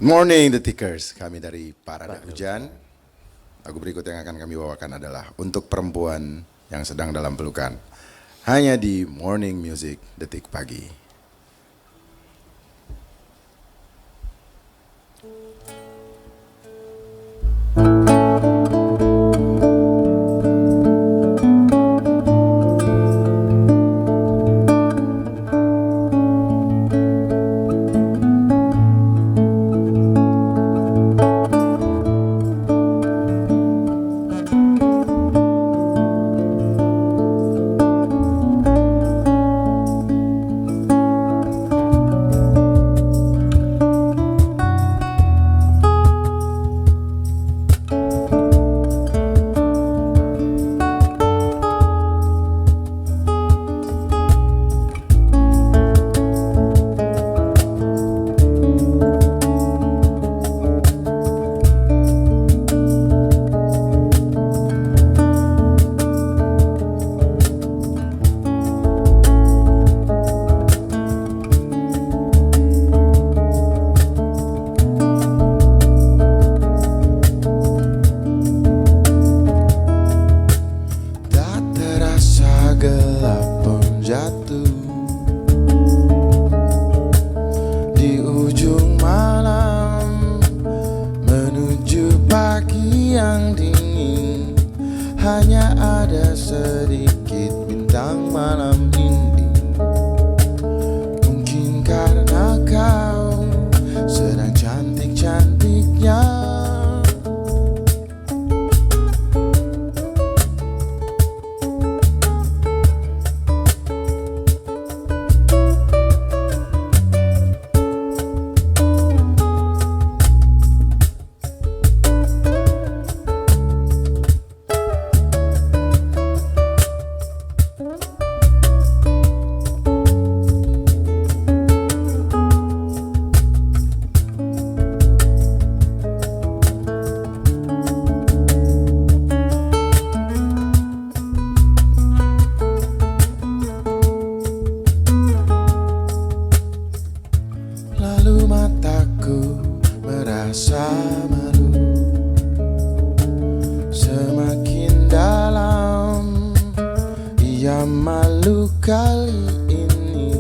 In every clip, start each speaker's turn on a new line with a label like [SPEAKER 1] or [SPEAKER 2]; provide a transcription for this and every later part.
[SPEAKER 1] Morning Detikers, kami dari Parada Hujan. Lagu berikut yang akan kami bawakan adalah untuk perempuan yang sedang dalam pelukan. Hanya di Morning Music Detik Pagi. Gelap pun jatuh di ujung malam menuju pagi yang dingin. Hanya ada sedikit bintang malam ini. Mungkin karena kau sedang cantik-cantiknya. Lalu mataku merasa malu, semakin dalam ia malu kali ini.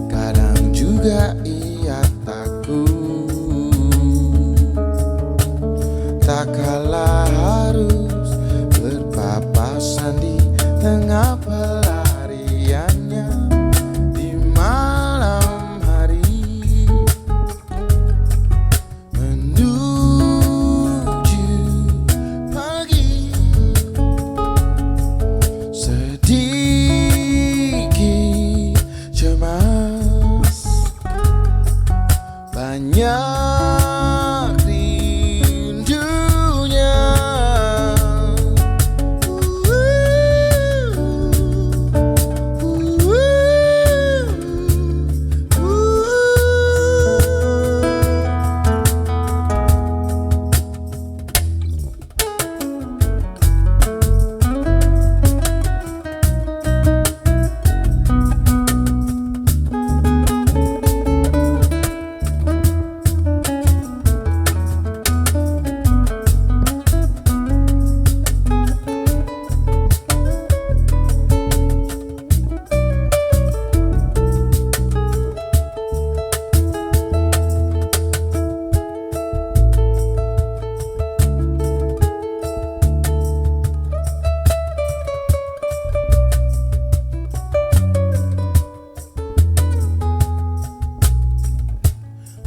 [SPEAKER 1] Kadang juga ia takut, tak kalah harus berpapasan di tengah pelariannya. Di malam hari menuju pagi, sedikit cemas, banyak rindunya.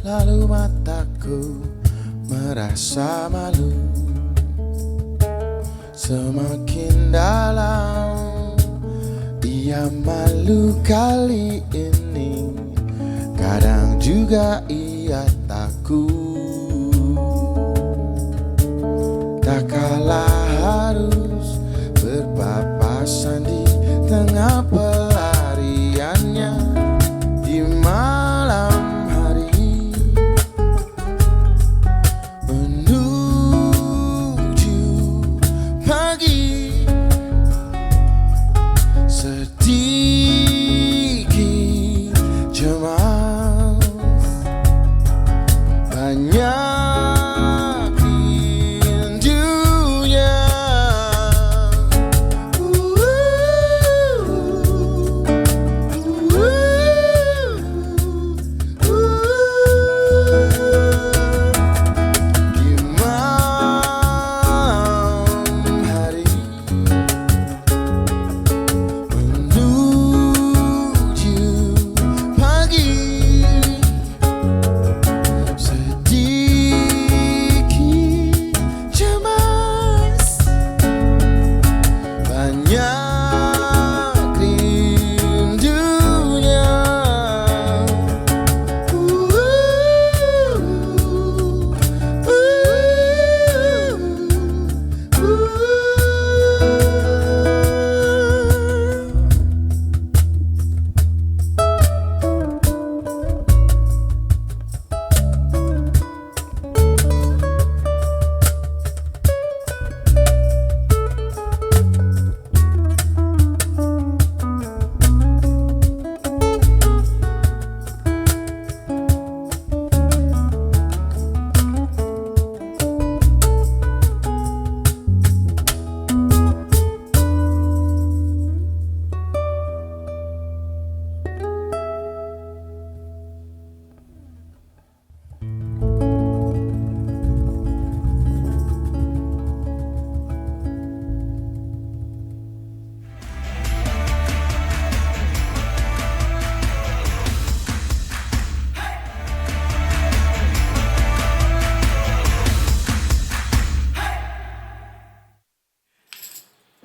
[SPEAKER 1] Lalu mataku merasa malu, semakin dalam ia malu kali ini. Kadang juga ia takut, tak kalah harus berpapasan di tengah pelariannya. Di malam sedikit cemas, banyak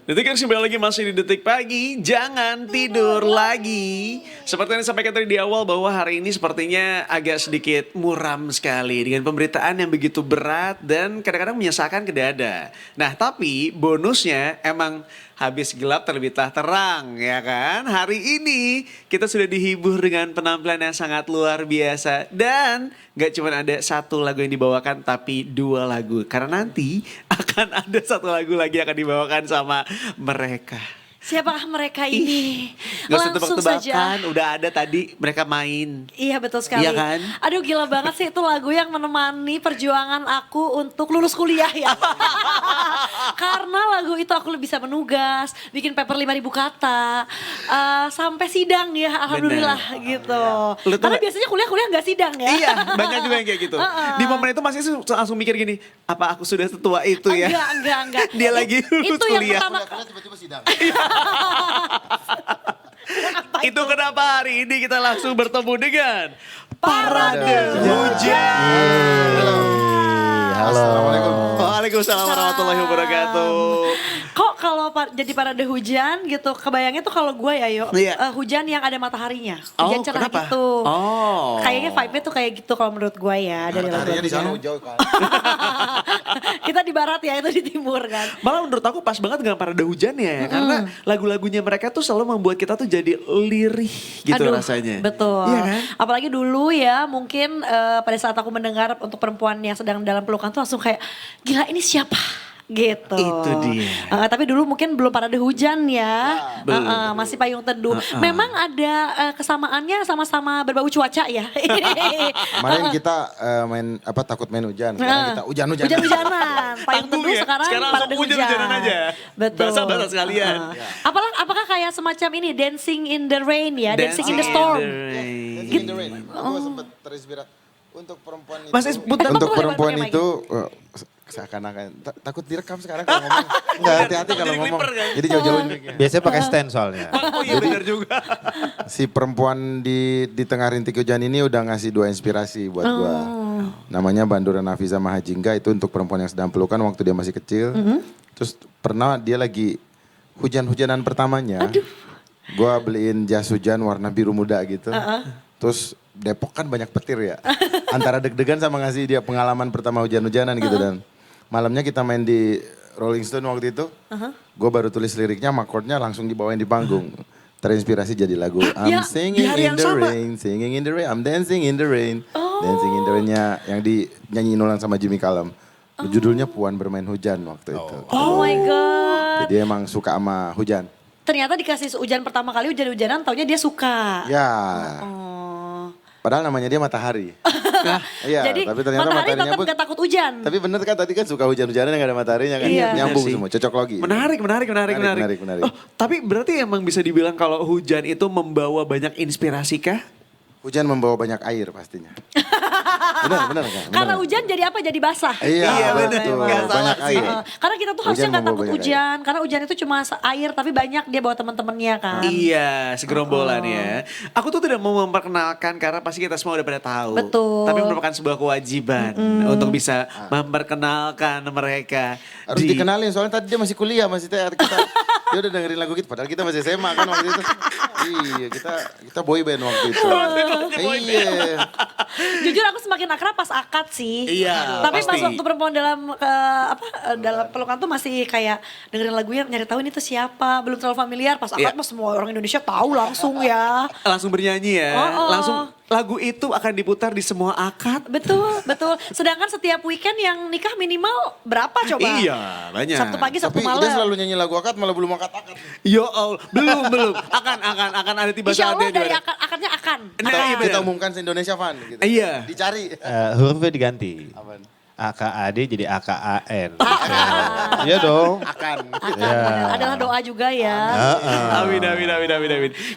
[SPEAKER 2] Detik yang kembali lagi masih di Detik Pagi, jangan tidur lagi. Seperti yang disampaikan tadi di awal bahwa hari ini sepertinya agak sedikit muram sekali dengan pemberitaan yang begitu berat dan kadang-kadang menyesalkan ke dada. Nah tapi bonusnya emang habis gelap terbitlah terang ya kan. Hari ini kita sudah dihibur dengan penampilan yang sangat luar biasa. Dan gak cuma ada satu lagu yang dibawakan tapi dua lagu. Karena nanti akan ada satu lagu lagi yang akan dibawakan sama mereka.
[SPEAKER 3] Siapakah mereka ini?
[SPEAKER 2] Gak usah
[SPEAKER 3] Langsung saja.
[SPEAKER 2] tebak-tebakan, udah ada tadi mereka main.
[SPEAKER 3] Iya betul sekali.
[SPEAKER 2] Iya kan?
[SPEAKER 3] Aduh gila banget sih itu lagu yang menemani perjuangan aku untuk lulus kuliah ya. Karena lagu itu aku bisa menugas, bikin paper 5.000 kata, sampai sidang ya alhamdulillah gitu. Karena biasanya kuliah gak sidang ya.
[SPEAKER 2] Iya, banyak juga yang kayak gitu. Di momen itu masih langsung mikir gini, apa aku sudah setua itu ya?
[SPEAKER 3] Enggak.
[SPEAKER 2] Dia lagi lulus
[SPEAKER 3] Itu yang
[SPEAKER 2] kuliah.
[SPEAKER 3] pertama.
[SPEAKER 1] Tiba-tiba sidang.
[SPEAKER 2] Itu kenapa hari ini kita langsung bertemu dengan Parade Hujan.
[SPEAKER 1] Halo. Assalamualaikum.
[SPEAKER 2] Waalaikumsalam warahmatullahi wabarakatuh.
[SPEAKER 3] Kok kalau jadi parade hujan gitu, kebayangnya tuh kalau gue ya
[SPEAKER 2] Iya.
[SPEAKER 3] hujan yang ada mataharinya.
[SPEAKER 2] Oh,
[SPEAKER 3] Hujan cerah
[SPEAKER 2] kenapa?
[SPEAKER 3] gitu.
[SPEAKER 2] Oh.
[SPEAKER 3] Kayaknya vibe-nya tuh kayak gitu kalau menurut gue ya dari
[SPEAKER 1] Mataharinya di sana
[SPEAKER 3] lagu-lagunya.
[SPEAKER 1] jauh kan.
[SPEAKER 3] Kita di barat ya, itu di timur kan.
[SPEAKER 2] Malah menurut aku pas banget dengan Parade Hujan ya. Karena lagu-lagunya mereka tuh selalu membuat kita tuh jadi lirih gitu
[SPEAKER 3] Aduh,
[SPEAKER 2] rasanya.
[SPEAKER 3] betul.
[SPEAKER 2] Iya kan?
[SPEAKER 3] Apalagi dulu ya mungkin pada saat aku mendengar untuk perempuan yang sedang dalam pelukan tuh langsung kayak gila ini siapa? Gitu.
[SPEAKER 2] Itu dia.
[SPEAKER 3] Tapi dulu mungkin belum parade hujan ya.
[SPEAKER 2] Belum.
[SPEAKER 3] Masih payung teduh. Memang ada kesamaannya sama-sama berbau cuaca ya.
[SPEAKER 1] Kemarin kita main takut main hujan. Sekarang kita hujan-hujanan.
[SPEAKER 3] Hujan-hujanan. Payung
[SPEAKER 2] Tanggung
[SPEAKER 3] teduh
[SPEAKER 2] ya.
[SPEAKER 3] sekarang
[SPEAKER 2] Sekarang
[SPEAKER 3] parade
[SPEAKER 2] langsung
[SPEAKER 3] hujan.
[SPEAKER 2] hujan-hujanan aja.
[SPEAKER 3] Betul.
[SPEAKER 2] Basah-basah sekalian.
[SPEAKER 3] Apakah kayak semacam ini dancing in the rain ya, dancing in the storm.
[SPEAKER 1] Dancing in the rain. Gue sempat terinspirasi untuk perempuan itu.
[SPEAKER 2] Mas, putar
[SPEAKER 1] Untuk
[SPEAKER 3] boleh,
[SPEAKER 1] perempuan
[SPEAKER 3] pakai mic.
[SPEAKER 1] itu seakan-akan takut direkam sekarang kalau ngomong. Enggak hati-hati kalau
[SPEAKER 2] Jadi
[SPEAKER 1] ngomong.
[SPEAKER 2] clipper kan?
[SPEAKER 1] Jadi jauh-jauh.
[SPEAKER 4] Biasanya pakai stand soalnya.
[SPEAKER 2] Oh iya benar juga.
[SPEAKER 1] Si perempuan di tengah rintik hujan ini udah ngasih dua inspirasi buat gua. Namanya Bandura Nafiza Mahajingga, itu untuk perempuan yang sedang pelukan waktu dia masih kecil. Terus pernah dia lagi hujan-hujanan pertamanya. Gua beliin jas hujan warna biru muda gitu. Terus Depok kan banyak petir ya. Antara deg-degan sama ngasih dia pengalaman pertama hujan-hujanan gitu. Dan malamnya kita main di Rolling Stone waktu itu. Gue baru tulis liriknya, sama chordnya langsung dibawain di panggung. Terinspirasi jadi lagu I'm
[SPEAKER 2] Ya,
[SPEAKER 1] singing
[SPEAKER 2] di hari
[SPEAKER 1] in
[SPEAKER 2] yang
[SPEAKER 1] the
[SPEAKER 2] sama.
[SPEAKER 1] rain, singing in the rain, I'm dancing in the rain. Dancing in the rain-nya yang dinyanyiin ulang sama Jimmy Callum. Judulnya Puan Bermain Hujan waktu itu.
[SPEAKER 3] Oh my god.
[SPEAKER 1] Jadi emang suka sama hujan.
[SPEAKER 3] Ternyata dikasih hujan pertama kali hujan-hujanan taunya dia suka.
[SPEAKER 1] Ya,
[SPEAKER 3] Oh.
[SPEAKER 1] padahal namanya dia matahari. Iya,
[SPEAKER 3] Jadi
[SPEAKER 1] tapi ternyata
[SPEAKER 3] matahari
[SPEAKER 1] mataharinya
[SPEAKER 3] tetap
[SPEAKER 1] pun.
[SPEAKER 3] gak takut hujan.
[SPEAKER 1] Tapi bener kan tadi kan suka hujan-hujanan yang gak ada mataharinya kan.
[SPEAKER 3] Iya.
[SPEAKER 1] Nyambung
[SPEAKER 2] Bener sih.
[SPEAKER 1] semua, cocok logi.
[SPEAKER 2] Menarik.
[SPEAKER 1] Menarik.
[SPEAKER 2] Oh, tapi berarti emang bisa dibilang kalau hujan itu membawa banyak inspirasi kah?
[SPEAKER 1] Hujan membawa banyak air pastinya. benar kan?
[SPEAKER 3] Karena hujan jadi apa? Jadi basah.
[SPEAKER 1] Iya,
[SPEAKER 2] bener.
[SPEAKER 1] betul.
[SPEAKER 2] Nggak salah
[SPEAKER 1] Banyak
[SPEAKER 2] sih.
[SPEAKER 1] air.
[SPEAKER 3] Karena kita tuh
[SPEAKER 1] Hujan
[SPEAKER 3] harusnya gak
[SPEAKER 1] membawa
[SPEAKER 3] takut
[SPEAKER 1] banyak
[SPEAKER 3] hujan. Karena hujan itu cuma air tapi banyak dia bawa teman-temannya kan.
[SPEAKER 2] Iya, segerombolan ya. Aku tuh tidak mau memperkenalkan karena pasti kita semua udah pada tahu.
[SPEAKER 3] Betul.
[SPEAKER 2] Tapi merupakan sebuah kewajiban untuk bisa memperkenalkan mereka.
[SPEAKER 1] Harus dikenalin soalnya tadi dia masih kuliah, masih kita dia udah dengerin lagu kita padahal kita masih SMA kan waktu itu. Iya, kita boy band waktu itu. Iya.
[SPEAKER 3] Jujur aku semakin akrab pas akad sih.
[SPEAKER 2] Iya,
[SPEAKER 3] Tapi pas
[SPEAKER 2] pasti.
[SPEAKER 3] waktu perempuan dalam dalam pelukan tuh masih kayak dengerin lagunya, nyari tahu ini tuh siapa, belum terlalu familiar. Pas akad
[SPEAKER 2] Iya.
[SPEAKER 3] mah semua orang Indonesia tahu langsung ya.
[SPEAKER 2] Langsung bernyanyi ya.
[SPEAKER 3] Oh.
[SPEAKER 2] Langsung lagu itu akan diputar di semua akad.
[SPEAKER 3] Betul. Sedangkan setiap weekend yang nikah minimal berapa coba?
[SPEAKER 2] Iya, banyak.
[SPEAKER 3] Sabtu pagi, Sabtu
[SPEAKER 1] Tapi
[SPEAKER 3] malam.
[SPEAKER 1] dia selalu nyanyi lagu akad malah belum akad-akad.
[SPEAKER 2] Ya Allah, belum. Akan ada tiba
[SPEAKER 3] Insya Allah
[SPEAKER 2] saatnya
[SPEAKER 3] dari
[SPEAKER 2] juga.
[SPEAKER 3] akadnya akan.
[SPEAKER 2] Nah, iya, benar.
[SPEAKER 1] Kita umumkan se-Indonesia Fan gitu.
[SPEAKER 2] Iya.
[SPEAKER 1] Dicari.
[SPEAKER 4] Hurufnya diganti.
[SPEAKER 1] Apaan?
[SPEAKER 4] AKAD jadi AKAN. Iya dong.
[SPEAKER 1] Akan.
[SPEAKER 4] Ya.
[SPEAKER 3] Adalah doa juga ya.
[SPEAKER 2] Amin.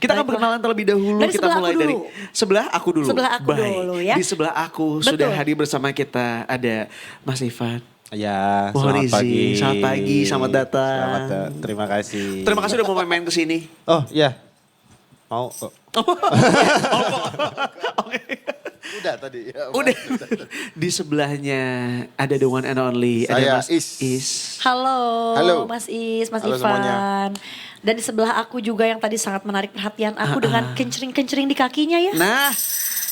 [SPEAKER 2] Kita akan perkenalan terlebih dahulu.
[SPEAKER 3] Dari
[SPEAKER 2] Kita
[SPEAKER 3] sebelah
[SPEAKER 2] mulai
[SPEAKER 3] aku
[SPEAKER 2] dari
[SPEAKER 3] dulu.
[SPEAKER 2] sebelah aku dulu.
[SPEAKER 3] Sebelah aku
[SPEAKER 2] Baik.
[SPEAKER 3] dulu ya.
[SPEAKER 2] Di sebelah aku
[SPEAKER 3] Betul.
[SPEAKER 2] sudah hadir bersama kita ada Mas Ivan.
[SPEAKER 4] Ya,
[SPEAKER 2] Mohon
[SPEAKER 4] selamat pagi.
[SPEAKER 2] izin. Selamat pagi, selamat datang.
[SPEAKER 4] Terima kasih.
[SPEAKER 2] Terima kasih udah mau main-main ke sini.
[SPEAKER 4] Oh iya, mau.
[SPEAKER 2] Oke.
[SPEAKER 1] Udah tadi. Ya,
[SPEAKER 2] Udah. Di sebelahnya ada the one and only.
[SPEAKER 1] Saya
[SPEAKER 2] ada Mas
[SPEAKER 1] Is.
[SPEAKER 3] Halo,
[SPEAKER 1] Halo.
[SPEAKER 3] Mas Is, Mas
[SPEAKER 1] Halo
[SPEAKER 3] Ivan.
[SPEAKER 1] semuanya.
[SPEAKER 3] Dan di sebelah aku juga yang tadi sangat menarik perhatian aku dengan kencering-kencering di kakinya ya.
[SPEAKER 2] Nah,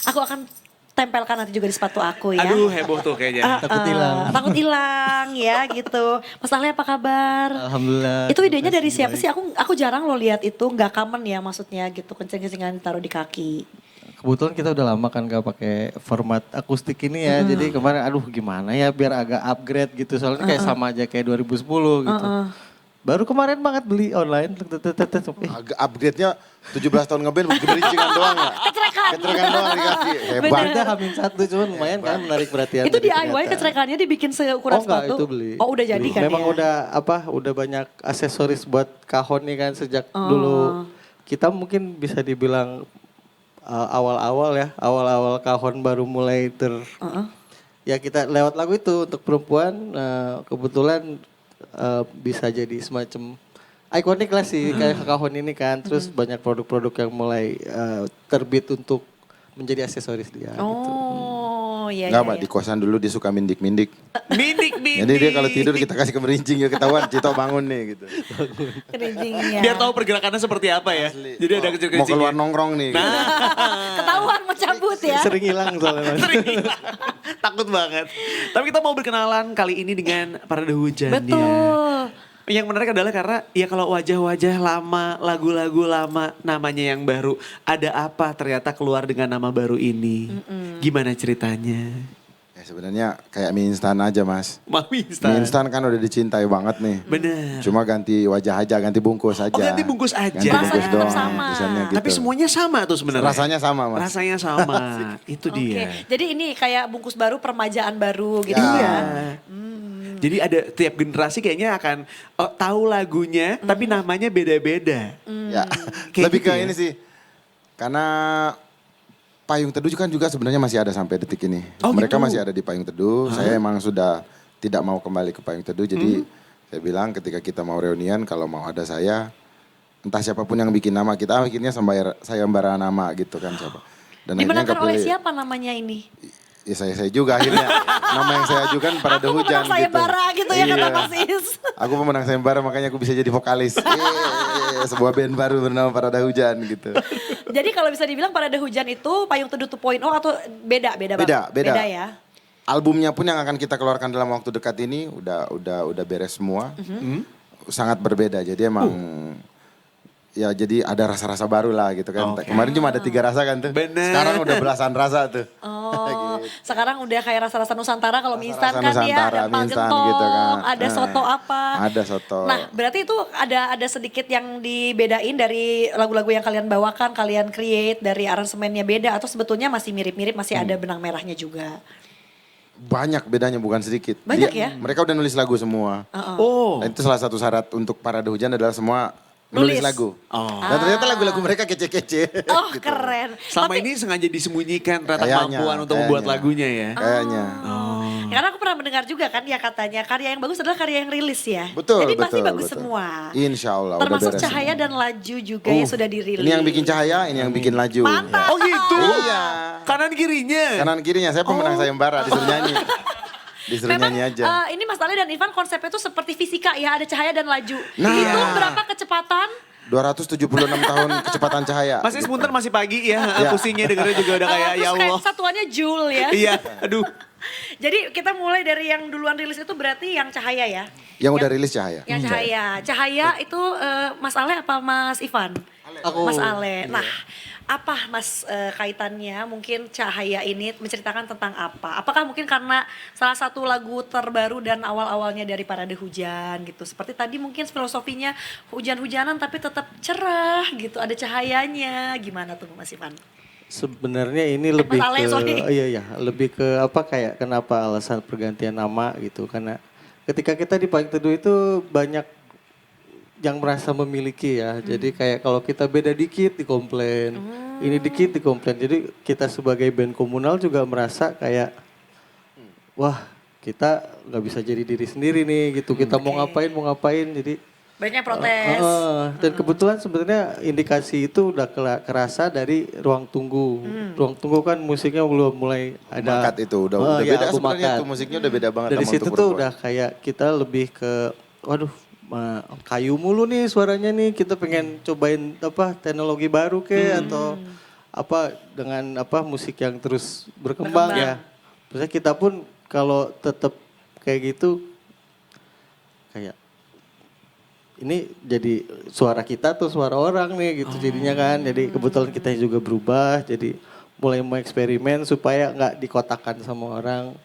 [SPEAKER 3] Aku akan tempelkan nanti juga di sepatu aku ya.
[SPEAKER 2] aduh heboh tuh kayaknya.
[SPEAKER 3] Takut hilang. Takut hilang ya gitu. Mas Ale apa kabar?
[SPEAKER 5] Alhamdulillah.
[SPEAKER 3] Itu idenya dari siapa sih? Aku jarang lo lihat itu, nggak common ya maksudnya gitu, kenceng-kencengan taruh di kaki.
[SPEAKER 5] Kebetulan kita udah lama kan gak pakai format akustik ini ya. Jadi kemarin aduh gimana ya biar agak upgrade gitu. Soalnya kayak sama aja kayak 2010 gitu. Baru kemarin banget beli online.
[SPEAKER 1] Agak upgrade-nya 17 tahun ngeband gerincingan doang ya. Kecerakan doang di kaki. Hebat.
[SPEAKER 5] Beda Hamin satu cuman lumayan kan menarik perhatian.
[SPEAKER 3] Itu
[SPEAKER 5] dari
[SPEAKER 3] DIY
[SPEAKER 5] ternyata.
[SPEAKER 3] kecerakannya dibikin seukuran
[SPEAKER 5] Oh enggak
[SPEAKER 3] sepatu?
[SPEAKER 5] itu beli.
[SPEAKER 3] Oh udah jadi
[SPEAKER 5] Beli.
[SPEAKER 3] kan
[SPEAKER 5] Memang
[SPEAKER 3] ya?
[SPEAKER 5] udah banyak aksesoris buat kahon nih kan sejak dulu. Kita mungkin bisa dibilang awal-awal kahon baru mulai ya kita lewat lagu itu untuk perempuan kebetulan bisa jadi semacam ikonik lah sih kayak kahon ini kan. Terus banyak produk-produk yang mulai terbit untuk menjadi aksesoris dia gitu.
[SPEAKER 3] Oh iya
[SPEAKER 1] Enggak
[SPEAKER 3] iya.
[SPEAKER 1] Mbak, di kosan dulu dia suka mindik-mindik.
[SPEAKER 2] Mindik-mindik.
[SPEAKER 1] Jadi dia kalau tidur kita kasih kemerincing ya ketahuan Cito bangun nih gitu.
[SPEAKER 3] Kerincingnya.
[SPEAKER 2] Biar tahu pergerakannya seperti apa ya. Jadi ada
[SPEAKER 1] Mau
[SPEAKER 2] kecil-kecilnya.
[SPEAKER 1] keluar nongkrong nih. Gitu.
[SPEAKER 3] Ketahuan mau cabut ya.
[SPEAKER 5] Sering hilang soalnya.
[SPEAKER 2] Sering hilang. Takut banget. Tapi kita mau berkenalan kali ini dengan Parade Hujan.
[SPEAKER 3] Betul.
[SPEAKER 2] Yang menarik adalah karena ya kalau wajah-wajah lama, lagu-lagu lama, namanya yang baru. Ada apa ternyata keluar dengan nama baru ini. Gimana ceritanya?
[SPEAKER 1] Ya sebenarnya kayak mie instan aja Mas.
[SPEAKER 2] Mau
[SPEAKER 1] Mie
[SPEAKER 2] instan.
[SPEAKER 1] instan kan udah dicintai banget nih.
[SPEAKER 2] Bener.
[SPEAKER 1] Cuma ganti wajah aja, ganti bungkus aja.
[SPEAKER 2] Oh, ganti bungkus aja.
[SPEAKER 1] Ganti bungkus
[SPEAKER 3] Rasanya tetap
[SPEAKER 1] doang,
[SPEAKER 3] sama.
[SPEAKER 1] tulisannya gitu.
[SPEAKER 2] Tapi semuanya sama tuh sebenarnya.
[SPEAKER 1] Rasanya sama Mas.
[SPEAKER 2] Rasanya sama. Itu
[SPEAKER 3] Oke,
[SPEAKER 2] dia.
[SPEAKER 3] jadi ini kayak bungkus baru, permajaan baru gitu
[SPEAKER 1] Ya.
[SPEAKER 3] ya.
[SPEAKER 2] Jadi ada tiap generasi kayaknya akan tahu lagunya tapi namanya beda-beda.
[SPEAKER 1] Ya,
[SPEAKER 2] Kayak
[SPEAKER 1] lebih
[SPEAKER 2] gitu
[SPEAKER 1] ke
[SPEAKER 2] ya?
[SPEAKER 1] ini sih. Karena Payung Teduh kan juga sebenarnya masih ada sampai detik ini.
[SPEAKER 2] Oh,
[SPEAKER 1] Mereka
[SPEAKER 2] gitu?
[SPEAKER 1] masih ada di Payung Teduh. Saya emang sudah tidak mau kembali ke Payung Teduh. Jadi saya bilang ketika kita mau reunian kalau mau ada saya, entah siapapun yang bikin nama kita, akhirnya sayembara nama gitu kan siapa. Dan akhirnya
[SPEAKER 3] Dimenangkan oleh
[SPEAKER 1] kepilih.
[SPEAKER 3] siapa namanya ini?
[SPEAKER 1] Ya saya juga akhirnya. Nama yang saya ajukan Parade
[SPEAKER 3] Aku
[SPEAKER 1] Hujan
[SPEAKER 3] pemenang sayembara gitu ya kata
[SPEAKER 1] Iya.
[SPEAKER 3] Mas Is.
[SPEAKER 1] Aku pemenang sayembara makanya aku bisa jadi vokalis. Sebuah band baru bernama Parade Hujan gitu.
[SPEAKER 3] Jadi kalau bisa dibilang Parade Hujan itu Payung Teduh 2.0 atau beda banget?
[SPEAKER 1] Beda.
[SPEAKER 3] Beda ya.
[SPEAKER 1] Albumnya pun yang akan kita keluarkan dalam waktu dekat ini udah beres semua. Sangat berbeda. Jadi emang ya jadi ada rasa-rasa baru lah gitu kan.
[SPEAKER 2] Oke.
[SPEAKER 1] Kemarin cuma ada 3 rasa kan tuh.
[SPEAKER 2] Bener.
[SPEAKER 1] Sekarang udah belasan rasa tuh.
[SPEAKER 3] Oh, sekarang udah kayak rasa-rasa Nusantara kalau mie instan
[SPEAKER 1] Rasa-rasa
[SPEAKER 3] kan ya,
[SPEAKER 1] Nusantara,
[SPEAKER 3] ada
[SPEAKER 1] mie instan
[SPEAKER 3] gentong,
[SPEAKER 1] gitu kan.
[SPEAKER 3] ada soto apa.
[SPEAKER 1] Ada soto.
[SPEAKER 3] Nah, berarti itu ada sedikit yang dibedain dari lagu-lagu yang kalian bawakan, kalian create dari aransemennya beda atau sebetulnya masih mirip-mirip, masih ada benang merahnya juga.
[SPEAKER 1] Banyak bedanya bukan sedikit.
[SPEAKER 3] Banyak ya?
[SPEAKER 1] Mereka udah nulis lagu semua.
[SPEAKER 2] Oh.
[SPEAKER 1] Dan itu salah satu syarat untuk Parade Hujan adalah semua
[SPEAKER 3] Nulis.
[SPEAKER 1] nulis lagu.
[SPEAKER 2] Oh.
[SPEAKER 1] Dan ternyata lagu-lagu mereka kece-kece.
[SPEAKER 3] Oh,
[SPEAKER 1] gitu.
[SPEAKER 3] keren.
[SPEAKER 2] Selama
[SPEAKER 3] Tapi-
[SPEAKER 2] ini sengaja disembunyikan ternyata
[SPEAKER 1] Kayaknya,
[SPEAKER 2] kemampuan untuk membuat
[SPEAKER 1] kayaknya.
[SPEAKER 2] lagunya ya.
[SPEAKER 1] Kayaknya.
[SPEAKER 3] Ya, karena aku pernah mendengar juga kan ya katanya karya yang bagus adalah karya yang rilis ya.
[SPEAKER 1] Betul,
[SPEAKER 3] Jadi pasti
[SPEAKER 1] betul,
[SPEAKER 3] bagus
[SPEAKER 1] betul.
[SPEAKER 3] semua.
[SPEAKER 1] Insya Allah udah
[SPEAKER 3] Termasuk
[SPEAKER 1] beres
[SPEAKER 3] Cahaya
[SPEAKER 1] semua.
[SPEAKER 3] dan Laju juga yang sudah dirilis.
[SPEAKER 1] Ini yang bikin cahaya, ini yang bikin laju.
[SPEAKER 3] Mantap.
[SPEAKER 2] Oh gitu?
[SPEAKER 1] Iya.
[SPEAKER 2] Kanan kirinya?
[SPEAKER 1] Kanan kirinya saya pemenang sayembara disuruh nyanyi. Disuruh
[SPEAKER 3] Memang
[SPEAKER 1] nyanyi aja.
[SPEAKER 3] ini Mas Ale dan Ivan konsepnya tuh seperti fisika ya, ada cahaya dan laju.
[SPEAKER 1] Nah.
[SPEAKER 3] Itu berapa kecepatan?
[SPEAKER 1] 276 tahun kecepatan cahaya.
[SPEAKER 2] Mas Is punten masih pagi ya,
[SPEAKER 1] Ya.
[SPEAKER 2] pusingnya dengernya juga udah kayak
[SPEAKER 3] Terus
[SPEAKER 2] ya
[SPEAKER 3] kayak
[SPEAKER 2] Allah.
[SPEAKER 3] satuannya joule ya.
[SPEAKER 2] Iya, aduh.
[SPEAKER 3] Jadi kita mulai dari yang duluan rilis itu berarti yang cahaya ya?
[SPEAKER 1] Yang udah rilis cahaya.
[SPEAKER 3] Yang cahaya. Cahaya itu Mas Ale apa Mas Ivan?
[SPEAKER 5] Aku.
[SPEAKER 3] Mas Ale. Nah, apa Mas kaitannya mungkin Cahaya ini menceritakan tentang apa? Apakah mungkin karena salah satu lagu terbaru dan awal-awalnya dari Parade Hujan gitu. Seperti tadi mungkin filosofinya hujan-hujanan tapi tetap cerah gitu, ada cahayanya. Gimana tuh Mas Ivan?
[SPEAKER 5] Sebenarnya ini lebih
[SPEAKER 3] Mas Ale,
[SPEAKER 5] ke
[SPEAKER 3] sorry.
[SPEAKER 5] iya lebih ke apa kayak kenapa alasan pergantian nama gitu karena ketika kita di Payung Teduh itu banyak yang merasa memiliki ya. Jadi kayak kalau kita beda dikit dikomplain. Ini dikit dikomplain. Jadi kita sebagai band komunal juga merasa kayak wah, kita nggak bisa jadi diri sendiri nih gitu. Kita mau ngapain. Jadi
[SPEAKER 3] Banyak protes.
[SPEAKER 5] Dan kebetulan sebenarnya indikasi itu udah kerasa dari ruang tunggu. Ruang tunggu kan musiknya belum mulai ada.
[SPEAKER 1] Makat itu udah
[SPEAKER 5] ya,
[SPEAKER 1] beda
[SPEAKER 5] album
[SPEAKER 1] sebenarnya
[SPEAKER 5] Makat.
[SPEAKER 1] tuh musiknya udah beda banget
[SPEAKER 5] Dari
[SPEAKER 1] sama
[SPEAKER 5] situ
[SPEAKER 1] untuk
[SPEAKER 5] tuh
[SPEAKER 1] perempuan.
[SPEAKER 5] udah kayak kita lebih ke, waduh, kayu mulu nih suaranya nih. Kita pengen cobain apa teknologi baru atau apa dengan apa musik yang terus berkembang ya. Maksudnya kita pun kalau tetap kayak gitu kayak ini jadi suara kita tuh suara orang nih gitu jadinya kan. Jadi kebetulan kita juga berubah jadi mulai mau eksperimen supaya nggak dikotakan sama orang.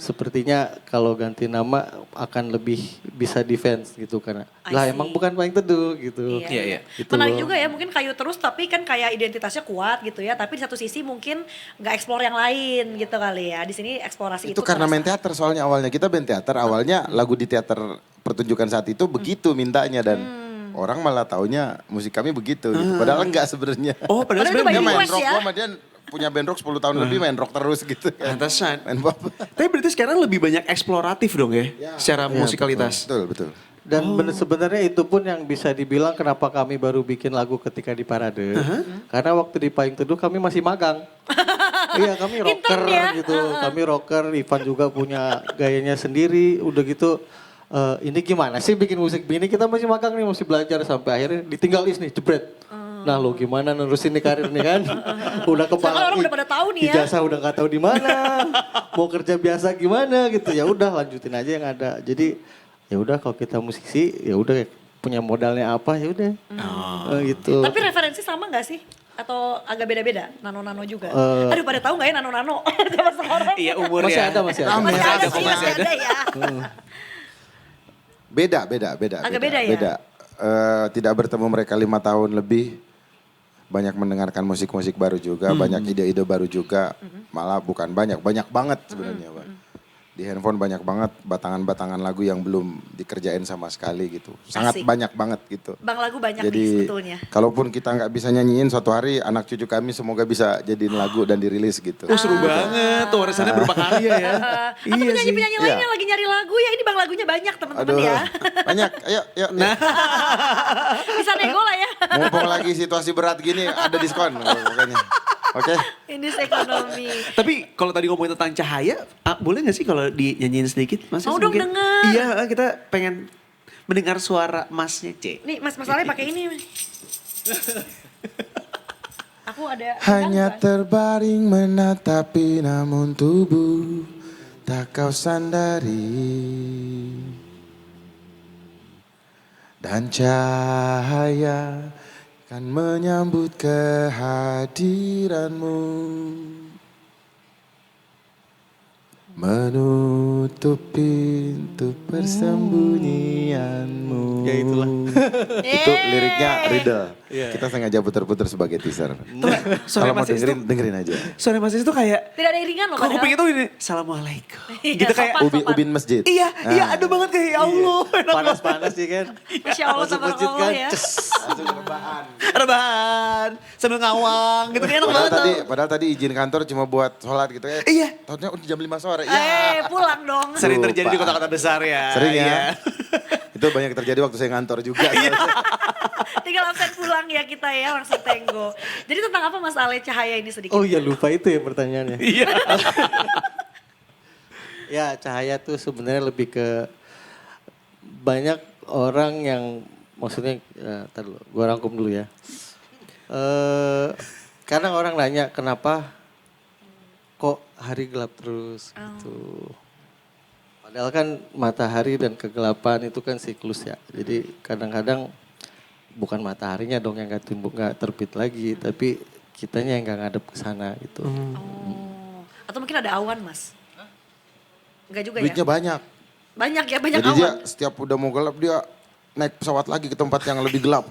[SPEAKER 5] Sepertinya kalau ganti nama akan lebih bisa defense gitu karena
[SPEAKER 3] I
[SPEAKER 5] lah
[SPEAKER 3] see.
[SPEAKER 5] emang bukan Payung Teduh gitu.
[SPEAKER 2] Iya.
[SPEAKER 5] Gitu
[SPEAKER 3] Menarik
[SPEAKER 5] loh.
[SPEAKER 3] juga ya, mungkin kayu terus tapi kan kayak identitasnya kuat gitu ya. Tapi di satu sisi mungkin nggak eksplor yang lain gitu kali ya. Di sini eksplorasi
[SPEAKER 1] Itu karena
[SPEAKER 3] terasa.
[SPEAKER 1] main teater soalnya awalnya. Kita band teater awalnya lagu di teater pertunjukan saat itu begitu mintanya dan orang malah taunya musik kami begitu gitu. Padahal enggak sebenarnya.
[SPEAKER 2] Oh, padahal
[SPEAKER 3] Padahal itu
[SPEAKER 2] sebenarnya
[SPEAKER 1] Dia main
[SPEAKER 3] request
[SPEAKER 1] rock,
[SPEAKER 3] ya.
[SPEAKER 1] gua sama dia punya band rock 10 tahun lebih main rock terus gitu kan.
[SPEAKER 2] pantesan.
[SPEAKER 1] Main pop.
[SPEAKER 2] Tapi berarti sekarang lebih banyak eksploratif dong ya, secara musikalitas.
[SPEAKER 1] Betul.
[SPEAKER 5] Dan sebenarnya itu pun yang bisa dibilang kenapa kami baru bikin lagu ketika di Parade. Karena waktu di Payung Teduh kami masih magang. Iya kami rocker
[SPEAKER 3] Intern ya?
[SPEAKER 5] gitu. Kami rocker, Ivan juga punya gayanya sendiri. Udah gitu ini gimana sih bikin musik begini, kita masih magang nih, masih belajar sampai akhirnya ditinggal nih jebret. Nah lo gimana nerusin nih karir nih kan? Udah
[SPEAKER 3] Sekarang
[SPEAKER 5] kepala
[SPEAKER 3] orang udah pada tahu nih ya.
[SPEAKER 5] ijazah udah nggak tahu di mana. Mau kerja biasa gimana gitu. Ya udah lanjutin aja yang ada. Jadi ya udah kalau kita musisi ya udah punya modalnya apa ya udah. Gitu.
[SPEAKER 3] Tapi referensi sama nggak sih? Atau agak beda-beda? Nano-nano juga? Aduh pada tahu nggak ya nano-nano? Zaman sekarang.
[SPEAKER 2] Iya umur
[SPEAKER 5] Masih
[SPEAKER 2] ya.
[SPEAKER 5] ada, masih ada.
[SPEAKER 3] Masih ada
[SPEAKER 2] kok,
[SPEAKER 3] sih,
[SPEAKER 2] masih
[SPEAKER 3] masih ada ya.
[SPEAKER 1] Beda.
[SPEAKER 3] Agak beda ya?
[SPEAKER 1] Tidak bertemu mereka 5 tahun lebih. Banyak mendengarkan musik-musik baru juga, banyak ide-ide baru juga. Malah bukan banyak banget sebenarnya, Pak. Di handphone banyak banget batangan-batangan lagu yang belum dikerjain sama sekali gitu. Sangat
[SPEAKER 3] Asik.
[SPEAKER 1] banyak banget gitu.
[SPEAKER 3] Bang lagu banyak
[SPEAKER 1] Jadi
[SPEAKER 3] nih sebetulnya.
[SPEAKER 1] kalaupun kita nggak bisa nyanyiin suatu hari anak cucu kami semoga bisa jadiin lagu dan dirilis gitu.
[SPEAKER 2] Oh seru banget, tuh warisannya berupa karya ya.
[SPEAKER 3] Atau penyanyi-penyanyi lain yang lagi nyari lagu ya, ini bang lagunya banyak teman-teman
[SPEAKER 1] Aduh,
[SPEAKER 3] ya.
[SPEAKER 1] banyak. Ayo.
[SPEAKER 2] Nah.
[SPEAKER 3] Bisa nego lah ya.
[SPEAKER 1] Mumpung lagi situasi berat gini ada diskon pokoknya. Oke.
[SPEAKER 3] Ini ekonomi.
[SPEAKER 2] Tapi kalau tadi ngomongin tentang cahaya, boleh gak sih kalau dinyanyiin sedikit? Mas
[SPEAKER 3] Mau
[SPEAKER 2] Yas,
[SPEAKER 3] dong,
[SPEAKER 2] mungkin?
[SPEAKER 3] denger.
[SPEAKER 2] Iya, kita pengen mendengar suara masnya, C.
[SPEAKER 3] Nih mas masalahnya pakai ini. Aku ada.
[SPEAKER 1] Hanya
[SPEAKER 3] kan?
[SPEAKER 1] terbaring menatapi namun tubuh tak kau sandari. Dan cahaya kan menyambut kehadiranmu. Menutup pintu persembunyianmu.
[SPEAKER 5] Ya itulah.
[SPEAKER 1] Itu liriknya Riddle.
[SPEAKER 5] Iya.
[SPEAKER 1] Kita sengaja puter-puter sebagai teaser.
[SPEAKER 2] Suara
[SPEAKER 1] Kalau mau
[SPEAKER 2] Mas Yas tuh,
[SPEAKER 1] dengerin aja.
[SPEAKER 2] suara Mas Yas tuh kayak,
[SPEAKER 3] Tidak ada iringan loh
[SPEAKER 2] kalau
[SPEAKER 3] padahal.
[SPEAKER 2] kuping itu ini, Assalamualaikum.
[SPEAKER 3] Iya,
[SPEAKER 2] Gitu kayak,
[SPEAKER 3] sopan.
[SPEAKER 1] Ubin masjid.
[SPEAKER 2] iya, ada banget kayak, ya Allah.
[SPEAKER 5] Panas-panas sih kan.
[SPEAKER 3] Masya Allah
[SPEAKER 5] Masuk masjid
[SPEAKER 3] tabarakallah
[SPEAKER 5] kan,
[SPEAKER 3] ya.
[SPEAKER 5] ces.
[SPEAKER 2] Rebahan, sambil ngawang, gitu kayak enak banget tuh.
[SPEAKER 1] Padahal tadi izin kantor cuma buat sholat gitu ya.
[SPEAKER 2] Iya.
[SPEAKER 1] Tahunya udah jam 5 sore. Ya.
[SPEAKER 3] Pulang dong.
[SPEAKER 2] Sering
[SPEAKER 1] Lupa.
[SPEAKER 2] terjadi di kota-kota besar ya.
[SPEAKER 1] Sering ya.
[SPEAKER 2] Iya.
[SPEAKER 1] Itu banyak terjadi waktu saya ngantor juga.
[SPEAKER 3] Tinggal absen pulang ya kita ya langsung tenggo. Jadi tentang apa Mas Ale Cahaya ini sedikit?
[SPEAKER 5] Oh iya lupa itu ya pertanyaannya.
[SPEAKER 2] Iya.
[SPEAKER 5] Ya cahaya tuh sebenarnya lebih ke banyak orang yang maksudnya, ntar dulu, gue rangkum dulu ya. Kadang orang nanya kenapa kok hari gelap terus gitu. Padahal kan matahari dan kegelapan itu kan siklus ya. Jadi kadang-kadang bukan mataharinya dong yang nggak terbit lagi, tapi kitanya yang nggak ngadep ke sana gitu.
[SPEAKER 3] Oh. Atau mungkin ada awan Mas? Enggak juga
[SPEAKER 1] Duitnya
[SPEAKER 3] ya?
[SPEAKER 1] banyak.
[SPEAKER 3] Banyak ya, banyak
[SPEAKER 1] Jadi
[SPEAKER 3] awan.
[SPEAKER 1] dia setiap udah mau gelap dia naik pesawat lagi ke tempat yang lebih gelap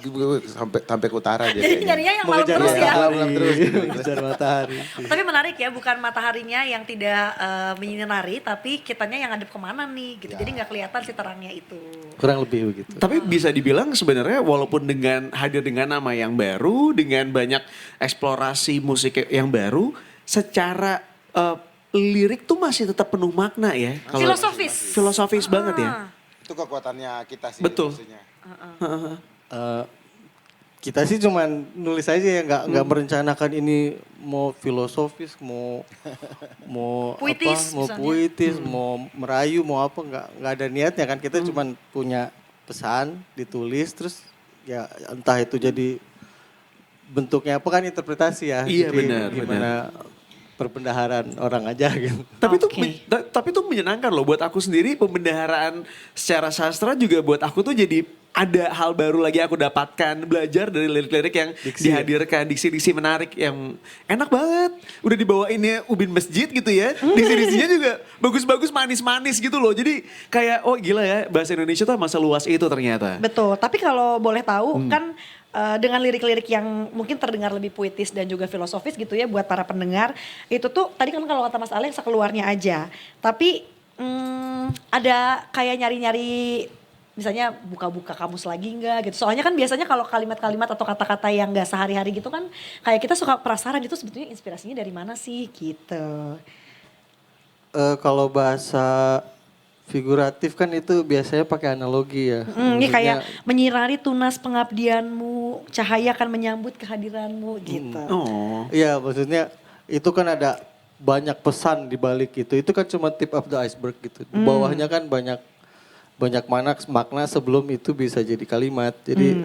[SPEAKER 1] sampai ke utara dia.
[SPEAKER 3] Jadi
[SPEAKER 1] kayaknya.
[SPEAKER 3] nyarinya yang malam terus ya.
[SPEAKER 1] Malam terus.
[SPEAKER 5] Mengejar matahari.
[SPEAKER 3] Tapi menarik ya, bukan mataharinya yang tidak menyinari, tapi kitanya yang ngadep kemana nih gitu. Jadi nggak kelihatan si terangnya itu.
[SPEAKER 5] Kurang lebih begitu.
[SPEAKER 2] Tapi bisa dibilang sebenarnya walaupun dengan hadir dengan nama yang baru, dengan banyak eksplorasi musik yang baru, secara lirik tuh masih tetap penuh makna ya. Kalau-
[SPEAKER 3] Filosofis.
[SPEAKER 2] Filosofis banget ya.
[SPEAKER 1] Itu kekuatannya kita sih.
[SPEAKER 2] Betul.
[SPEAKER 1] maksudnya.
[SPEAKER 5] Eh, kita sih cuman nulis aja ya, nggak merencanakan ini mau filosofis, mau
[SPEAKER 3] Puitis
[SPEAKER 5] mau
[SPEAKER 3] misalnya.
[SPEAKER 5] puitis, mau merayu, mau apa, nggak ada niatnya kan. Kita cuman punya pesan ditulis, terus ya entah itu jadi bentuknya apa kan interpretasi ya.
[SPEAKER 2] Iya,
[SPEAKER 5] Jadi
[SPEAKER 2] benar,
[SPEAKER 5] gimana perbendaharaan orang aja gitu.
[SPEAKER 2] Tapi itu
[SPEAKER 3] Oke.
[SPEAKER 2] tapi itu menyenangkan loh buat aku sendiri, pembendaharaan secara sastra juga buat aku tuh jadi ada hal baru lagi aku dapatkan, belajar dari lirik-lirik yang dihadirkan, diksi-diksi menarik yang enak banget. Udah dibawainnya ubin masjid gitu ya. Diksi-diksinya juga bagus-bagus, manis-manis gitu loh. Jadi kayak oh gila ya, bahasa Indonesia tuh masa luas itu ternyata.
[SPEAKER 3] Betul, tapi kalau boleh tahu kan dengan lirik-lirik yang mungkin terdengar lebih puitis dan juga filosofis gitu ya buat para pendengar, itu tuh tadi kan kalau kata Mas Ale sekeluarnya aja. Tapi ada kayak nyari-nyari misalnya buka-buka kamus lagi enggak gitu. Soalnya kan biasanya kalau kalimat-kalimat atau kata-kata yang enggak sehari-hari gitu kan kayak kita suka penasaran itu sebetulnya inspirasinya dari mana sih gitu.
[SPEAKER 5] Kalau bahasa figuratif kan itu biasanya pakai analogi ya.
[SPEAKER 3] Ini kayak
[SPEAKER 5] Maksudnya,
[SPEAKER 3] menyirari tunas pengabdianmu, cahaya akan menyambut kehadiranmu gitu.
[SPEAKER 2] Oh.
[SPEAKER 5] iya maksudnya itu kan ada banyak pesan di balik itu. Itu kan cuma tip of the iceberg gitu. Di bawahnya kan banyak makna sebelum itu bisa jadi kalimat. Jadi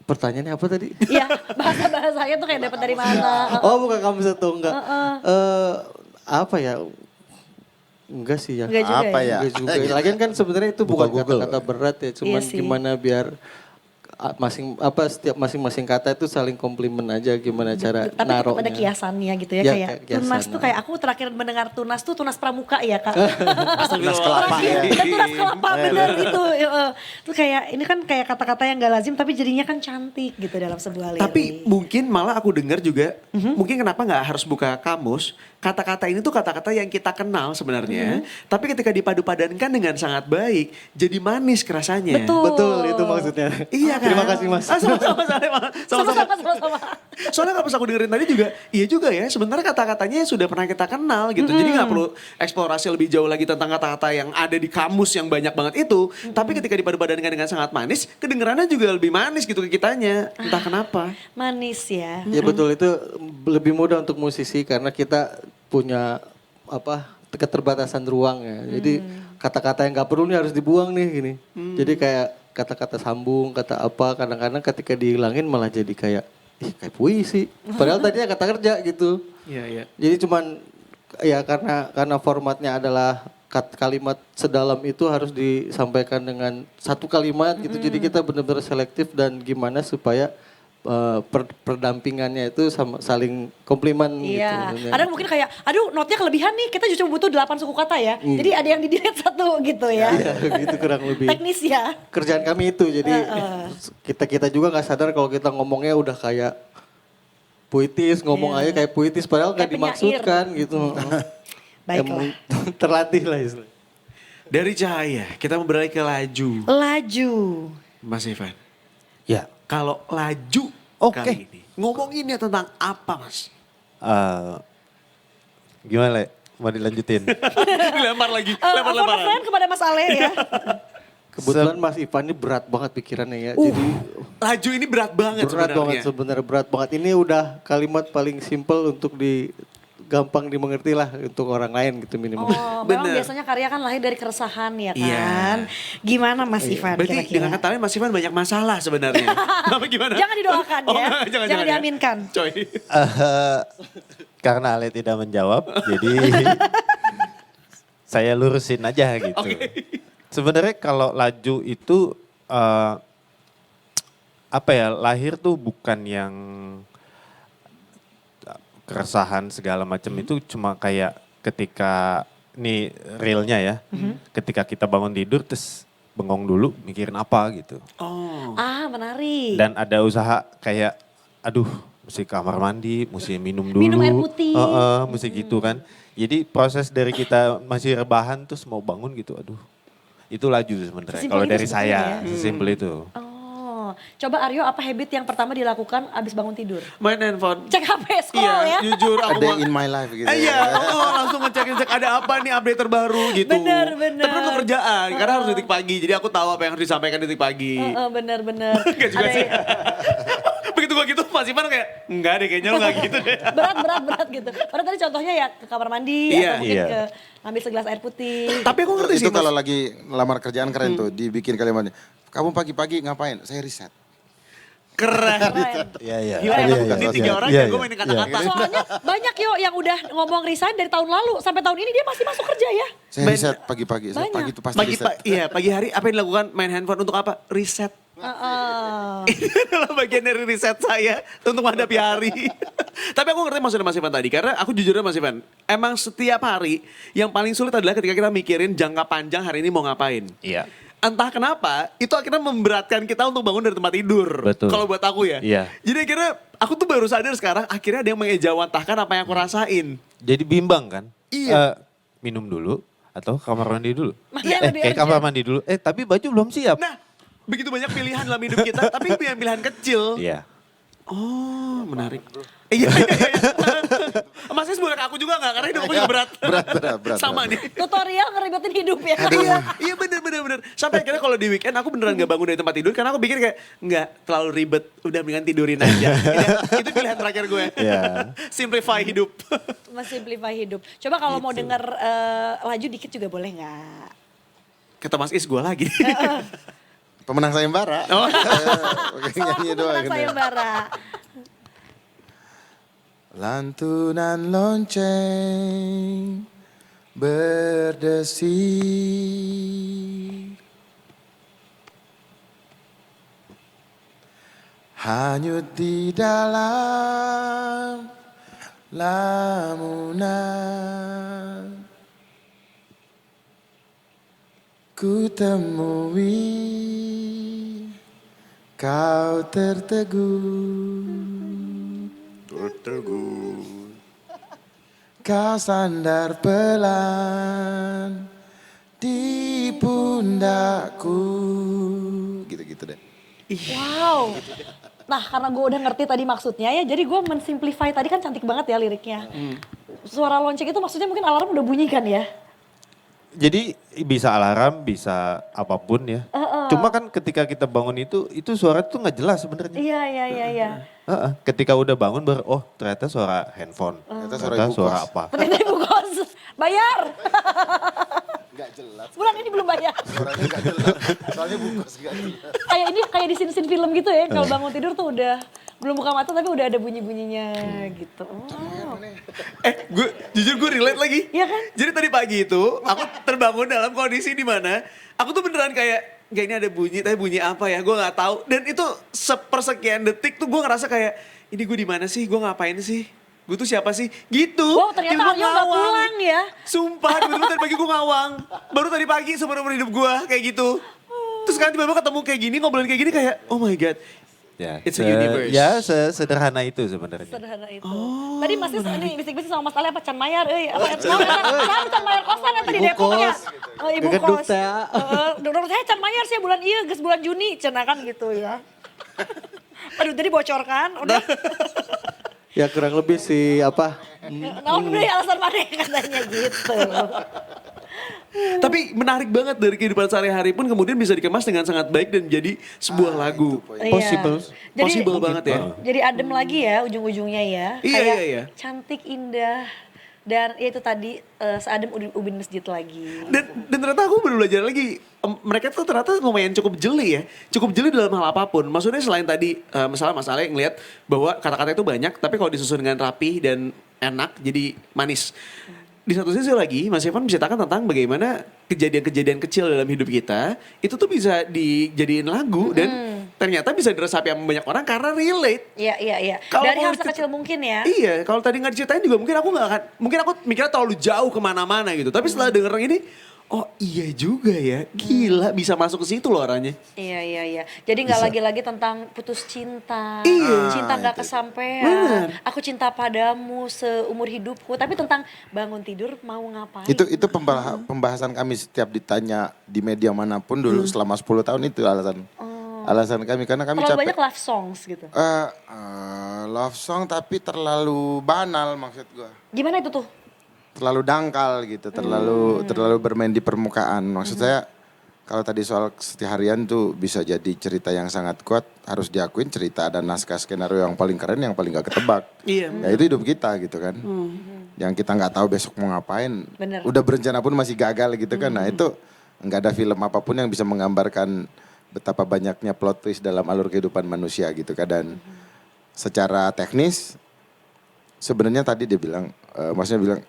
[SPEAKER 5] pertanyaannya apa tadi?
[SPEAKER 3] Iya, bahasa-bahasanya tuh kayak dapat dari mana?
[SPEAKER 5] Oh bukan kamu satu enggak. Apa ya? Enggak sih ya.
[SPEAKER 3] Enggak juga
[SPEAKER 4] Apa
[SPEAKER 3] ya?
[SPEAKER 4] ya?
[SPEAKER 5] Enggak juga. Lagian kan sebenarnya itu
[SPEAKER 4] Buka
[SPEAKER 5] bukan
[SPEAKER 4] Google.
[SPEAKER 5] kata-kata berat ya, cuman
[SPEAKER 3] Iya sih.
[SPEAKER 5] gimana biar setiap masing-masing kata itu saling komplimen aja gimana cara
[SPEAKER 3] Tapi tetap
[SPEAKER 5] naruhnya.
[SPEAKER 3] ada kiasannya gitu ya,
[SPEAKER 5] Ya,
[SPEAKER 3] kayak
[SPEAKER 5] kayak kiasan,
[SPEAKER 3] tunas tuh kayak aku terakhir mendengar tunas tuh tunas pramuka ya kak.
[SPEAKER 2] Tunas
[SPEAKER 4] kelapa
[SPEAKER 3] Terakhir,
[SPEAKER 4] ya.
[SPEAKER 3] dan tunas kelapa bener itu. Tuh kayak ini kan kayak kata-kata yang gak lazim tapi jadinya kan cantik gitu dalam sebuah lirik.
[SPEAKER 2] Tapi mungkin malah aku dengar juga, mungkin kenapa nggak harus buka kamus, kata-kata ini tuh kata-kata yang kita kenal sebenarnya, tapi ketika dipadu-padankan dengan sangat baik, jadi manis kerasanya.
[SPEAKER 5] Betul itu maksudnya.
[SPEAKER 2] Iya kan?
[SPEAKER 5] Terima kasih Mas.
[SPEAKER 2] Ah, sama-sama, sama-sama. Soalnya kalau pas aku dengerin tadi juga, iya juga ya, sebenarnya kata-katanya sudah pernah kita kenal gitu. Jadi nggak perlu eksplorasi lebih jauh lagi tentang kata-kata yang ada di kamus yang banyak banget itu. Tapi ketika dipadu-padankan dengan sangat manis, kedengerannya juga lebih manis gitu ke kitanya. Entah kenapa.
[SPEAKER 3] manis ya.
[SPEAKER 5] Ya betul itu lebih mudah untuk musisi karena kita punya keterbatasan ruang ya. Jadi kata-kata yang nggak perlu nih harus dibuang nih gini. Jadi kayak kata-kata sambung, kata apa kadang-kadang ketika dihilangin malah jadi kayak kayak puisi. Padahal tadinya kata kerja gitu.
[SPEAKER 2] Iya, iya.
[SPEAKER 5] Jadi cuman ya karena formatnya adalah kalimat sedalam itu harus disampaikan dengan satu kalimat gitu. Jadi kita benar-benar selektif dan gimana supaya perdampingannya itu saling komplimen
[SPEAKER 3] Iya,
[SPEAKER 5] gitu.
[SPEAKER 3] ada mungkin kayak, aduh notnya kelebihan nih, kita cuma butuh 8 suku kata ya. Jadi ada yang di-delete satu gitu ya.
[SPEAKER 5] Iya, gitu kurang lebih.
[SPEAKER 3] Teknis ya.
[SPEAKER 5] Kerjaan kami itu, jadi kita juga nggak sadar kalau kita ngomongnya udah kayak puitis, ngomong aja kayak puitis, padahal nggak
[SPEAKER 3] Kayak penyair.
[SPEAKER 5] dimaksudkan gitu.
[SPEAKER 3] Baiklah.
[SPEAKER 5] Terlatih lah istilahnya.
[SPEAKER 2] Dari cahaya, kita mau beralih ke laju.
[SPEAKER 3] Laju.
[SPEAKER 2] Mas Ivan,
[SPEAKER 4] Ya.
[SPEAKER 2] kalau laju
[SPEAKER 4] Oke.
[SPEAKER 2] kali ini, ngomonginnya tentang apa mas?
[SPEAKER 4] Gimana Le? Mau dilanjutin?
[SPEAKER 2] Lempar lagi,
[SPEAKER 3] For a
[SPEAKER 2] lempar-lemparan.
[SPEAKER 3] friend kepada Mas Ale ya.
[SPEAKER 5] Kebetulan Mas Ivan ini berat banget pikirannya ya. Jadi
[SPEAKER 2] Laju ini berat banget
[SPEAKER 5] berat banget
[SPEAKER 2] sebenarnya.
[SPEAKER 5] sebenarnya berat banget. Ini udah kalimat paling simple untuk gampang dimengerti lah untuk orang lain gitu minimal.
[SPEAKER 3] Oh, memang
[SPEAKER 2] Bener.
[SPEAKER 3] biasanya karya kan lahir dari keresahan ya
[SPEAKER 2] Iya.
[SPEAKER 3] kan. Gimana Mas Ivan
[SPEAKER 2] Berarti
[SPEAKER 3] kira-kira?
[SPEAKER 2] dengan kata lain Mas Ivan banyak masalah sebenarnya. Apa gimana?
[SPEAKER 3] Jangan didoakan ya.
[SPEAKER 2] Jangan
[SPEAKER 3] Jangan
[SPEAKER 2] ya.
[SPEAKER 3] diaminkan.
[SPEAKER 2] Coy.
[SPEAKER 4] Karena Ale tidak menjawab, jadi saya lurusin aja gitu. Sebenarnya kalau laju itu lahir tuh bukan yang keresahan segala macam itu cuma kayak ketika ini realnya ya, ketika kita bangun tidur terus bengong dulu mikirin apa gitu.
[SPEAKER 2] Oh.
[SPEAKER 3] Ah, menarik.
[SPEAKER 4] Dan ada usaha kayak aduh mesti kamar mandi, mesti minum dulu.
[SPEAKER 3] Minum air putih.
[SPEAKER 4] Mesti gitu kan. Jadi proses dari kita masih rebahan terus mau bangun gitu, aduh. Itu laju sebenarnya
[SPEAKER 3] Sesimpel
[SPEAKER 4] kalau
[SPEAKER 3] itu
[SPEAKER 4] dari
[SPEAKER 3] sebetulnya
[SPEAKER 4] saya,
[SPEAKER 3] ya.
[SPEAKER 4] sesimpel itu.
[SPEAKER 3] Oh, Coba Aryo, apa habit yang pertama dilakukan abis bangun tidur?
[SPEAKER 2] Main handphone.
[SPEAKER 3] Cek HP, scroll
[SPEAKER 2] Iya,
[SPEAKER 3] ya.
[SPEAKER 2] jujur
[SPEAKER 1] A
[SPEAKER 2] aku
[SPEAKER 1] day
[SPEAKER 2] mah-
[SPEAKER 1] in my life gitu.
[SPEAKER 2] Iya, aku langsung ngecek ada apa nih update terbaru gitu.
[SPEAKER 3] Bener, bener.
[SPEAKER 2] Tapi kan untuk kerjaan, karena harus detik pagi. Jadi aku tahu apa yang harus disampaikan detik pagi.
[SPEAKER 3] Bener-bener.
[SPEAKER 2] Enggak juga sih. Begitu gua gitu Mas Ivan kayak, enggak deh kayaknya lu enggak gitu deh.
[SPEAKER 3] Berat gitu. Padahal tadi contohnya ya ke kamar mandi
[SPEAKER 2] Iya,
[SPEAKER 3] atau mungkin
[SPEAKER 4] iya.
[SPEAKER 3] ke ngambil segelas air putih.
[SPEAKER 2] Tapi aku ngerti sih
[SPEAKER 1] Itu kalau
[SPEAKER 2] Mas.
[SPEAKER 1] lagi lamar kerjaan keren tuh, dibikin kalimatnya. Kamu pagi-pagi ngapain? Saya riset.
[SPEAKER 2] Keren.
[SPEAKER 4] Iya, iya.
[SPEAKER 2] Gila
[SPEAKER 4] Iya,
[SPEAKER 2] emang
[SPEAKER 4] iya,
[SPEAKER 2] ini
[SPEAKER 4] iya.
[SPEAKER 2] 3 orang
[SPEAKER 4] Iya,
[SPEAKER 2] jago
[SPEAKER 4] iya.
[SPEAKER 2] mainin kata-kata.
[SPEAKER 3] Soalnya banyak yo yang udah ngomong resign dari tahun lalu sampai tahun ini dia masih masuk kerja ya.
[SPEAKER 1] Saya riset pagi-pagi. Saya
[SPEAKER 3] Banyak.
[SPEAKER 1] pagi itu pasti
[SPEAKER 2] Pagi,
[SPEAKER 1] riset.
[SPEAKER 2] iya, pagi hari apa yang dilakukan main handphone untuk apa? Riset. Ini adalah bagian dari riset saya untuk menghadapi hari. Tapi aku ngerti maksudnya Mas Ivan tadi. Karena aku jujurnya Mas Ivan, emang setiap hari yang paling sulit adalah ketika kita mikirin jangka panjang hari ini mau ngapain.
[SPEAKER 4] Iya.
[SPEAKER 2] Entah kenapa, itu akhirnya memberatkan kita untuk bangun dari tempat tidur.
[SPEAKER 4] Betul.
[SPEAKER 2] Kalau buat aku ya.
[SPEAKER 4] Iya.
[SPEAKER 2] Jadi akhirnya, aku tuh baru sadar sekarang, akhirnya ada yang mengejawantahkan apa yang aku rasain.
[SPEAKER 4] Jadi bimbang kan?
[SPEAKER 2] Iya.
[SPEAKER 4] Minum dulu atau kamar mandi dulu?
[SPEAKER 3] Mana yang lebih
[SPEAKER 4] Kayak
[SPEAKER 3] urgent?
[SPEAKER 4] kamar mandi dulu. Tapi baju belum siap.
[SPEAKER 2] Nah, begitu banyak pilihan dalam hidup kita, tapi pilihan-pilihan kecil.
[SPEAKER 4] Iya.
[SPEAKER 2] Oh, menarik. Iya, iya, iya. Mas Is boleh ke aku juga gak? Karena hidup aku juga berat.
[SPEAKER 1] Berat.
[SPEAKER 2] Sama nih.
[SPEAKER 3] Tutorial ngeribetin hidup ya.
[SPEAKER 2] Iya bener. Sampai akhirnya kalau di weekend aku beneran gak bangun dari tempat tidur karena aku pikir kayak nggak terlalu ribet, udah mendingan tidurin aja. Itu pilihan terakhir gue.
[SPEAKER 4] Iya.
[SPEAKER 2] Simplify hidup.
[SPEAKER 3] Simplify hidup. Coba kalau mau denger laju dikit juga boleh nggak?
[SPEAKER 2] Kata Mas Is gue lagi.
[SPEAKER 1] Pemenang sayembara.
[SPEAKER 2] Oh.
[SPEAKER 1] Oke, nyanyi doang.
[SPEAKER 3] Pemenang sayembara.
[SPEAKER 1] Lantunan lonceng berdesir, hanyut di dalam lamunan, ku temui kau tertegun. Kau sandar pelan di pundakku. Gitu-gitu deh.
[SPEAKER 3] Wow. Nah karena gue udah ngerti tadi maksudnya ya, jadi gue mensimplify tadi kan cantik banget ya liriknya. Suara lonceng itu maksudnya mungkin alarm udah bunyi kan ya?
[SPEAKER 4] Jadi bisa alarm, bisa apapun ya. Cuma kan ketika kita bangun itu suara tuh nggak jelas sebenarnya.
[SPEAKER 3] Iya.
[SPEAKER 4] Ketika udah bangun baru, oh ternyata suara handphone.
[SPEAKER 1] Ternyata suara
[SPEAKER 4] Ternyata
[SPEAKER 1] ibu
[SPEAKER 4] suara
[SPEAKER 1] kos.
[SPEAKER 4] apa.
[SPEAKER 3] Ternyata ibu kos bayar.
[SPEAKER 1] Gak jelas.
[SPEAKER 3] Bulan ini belum bayar.
[SPEAKER 1] Suaranya gak jelas. Soalnya bungkus gak jelas.
[SPEAKER 3] Kayak di scene film gitu ya. Kalau bangun tidur tuh udah belum buka mata tapi udah ada bunyi-bunyinya gitu. Oh.
[SPEAKER 2] Gue jujur gue relate lagi.
[SPEAKER 3] Iya kan?
[SPEAKER 2] Jadi tadi pagi itu aku terbangun dalam kondisi di mana aku tuh beneran kayak ini ada bunyi, tapi bunyi apa ya? Gue nggak tahu. Dan itu sepersekian detik tuh gue ngerasa kayak ini gue di mana sih? Gue ngapain sih? Gue tuh siapa sih? Gitu.
[SPEAKER 3] Wow ternyata
[SPEAKER 2] Tiba-tiba
[SPEAKER 3] Aryo udah
[SPEAKER 2] ngawang.
[SPEAKER 3] pulang ya.
[SPEAKER 2] Sumpah, tiba-tiba tadi pagi gue ngawang. Baru tadi pagi seumur hidup gue kayak gitu. Terus sekarang tiba-tiba ketemu kayak gini, ngobrolin kayak gini kayak oh my god.
[SPEAKER 4] Ya,
[SPEAKER 2] It's a universe.
[SPEAKER 4] Ya sederhana itu sebenarnya.
[SPEAKER 3] Sederhana itu. Tadi masih ini bisik-bisik sama Mas Ali apa Can Mayar apa Can Mayar kosan yang tadi
[SPEAKER 5] Ibu
[SPEAKER 3] Depok ya.
[SPEAKER 5] kos.
[SPEAKER 3] Ibu
[SPEAKER 5] Gegeduk
[SPEAKER 3] kos.
[SPEAKER 5] teh.
[SPEAKER 3] Dokter saya Can Mayar sih bulan iya geus bulan Juni cenah kan gitu ya. Aduh tadi bocorkan udah.
[SPEAKER 5] Ya kurang lebih sih apa.
[SPEAKER 3] Naon deh alasan mana katanya gitu.
[SPEAKER 2] Tapi menarik banget dari kehidupan sehari-hari pun kemudian bisa dikemas dengan sangat baik dan menjadi sebuah lagu.
[SPEAKER 4] Possible.
[SPEAKER 3] Jadi,
[SPEAKER 2] Possible banget ya.
[SPEAKER 3] Jadi adem lagi ya ujung-ujungnya ya.
[SPEAKER 2] Iya,
[SPEAKER 3] Kayak
[SPEAKER 2] iya.
[SPEAKER 3] cantik, indah. Dan ya itu tadi seadem ubin masjid lagi.
[SPEAKER 2] Dan ternyata aku baru belajar lagi. Mereka tuh ternyata lumayan cukup jeli ya. Cukup jeli dalam hal apapun. Maksudnya selain tadi misalnya Mas Ale ngeliat bahwa kata-kata itu banyak. Tapi kalau disusun dengan rapi dan enak jadi manis. Di satu sisi lagi Mas Evan menceritakan tentang bagaimana kejadian-kejadian kecil dalam hidup kita. Itu tuh bisa dijadiin lagu dan ternyata bisa diresapi sama banyak orang karena relate.
[SPEAKER 3] Iya.
[SPEAKER 2] Kalau
[SPEAKER 3] Dari
[SPEAKER 2] mau
[SPEAKER 3] hal sekecil mungkin ya.
[SPEAKER 2] Iya, kalau tadi nggak diceritain juga mungkin aku nggak akan, mungkin aku mikirnya terlalu jauh kemana-mana gitu. Tapi setelah denger ini, oh iya juga ya, gila bisa masuk ke situ loh orangnya.
[SPEAKER 3] Iya. Jadi nggak lagi-lagi tentang putus cinta,
[SPEAKER 2] Iya.
[SPEAKER 3] cinta nggak
[SPEAKER 1] itu.
[SPEAKER 3] kesampaian.
[SPEAKER 2] Bener.
[SPEAKER 3] Aku cinta padamu seumur hidupku. Tapi tentang bangun tidur mau ngapain?
[SPEAKER 1] Itu pembahasan kami setiap ditanya di media manapun dulu selama 10 tahun itu alasan. Alasan kami karena kami
[SPEAKER 3] Terlalu
[SPEAKER 1] capek.
[SPEAKER 3] banyak love songs gitu.
[SPEAKER 1] Love song tapi terlalu banal maksud gua.
[SPEAKER 3] Gimana itu tuh?
[SPEAKER 1] Terlalu dangkal gitu, terlalu bermain di permukaan. Maksud saya kalau tadi soal keseharian tuh bisa jadi cerita yang sangat kuat, harus diakuin cerita ada naskah skenario yang paling keren, yang paling gak ketebak.
[SPEAKER 2] Iya.
[SPEAKER 1] Ya itu hidup kita gitu kan. Yang kita nggak tahu besok mau ngapain.
[SPEAKER 3] Bener.
[SPEAKER 1] Udah berencana pun masih gagal gitu kan. Nah itu nggak ada film apapun yang bisa menggambarkan betapa banyaknya plot twist dalam alur kehidupan manusia gitu kan. Dan secara teknis sebenarnya tadi dia bilang, maksudnya bilang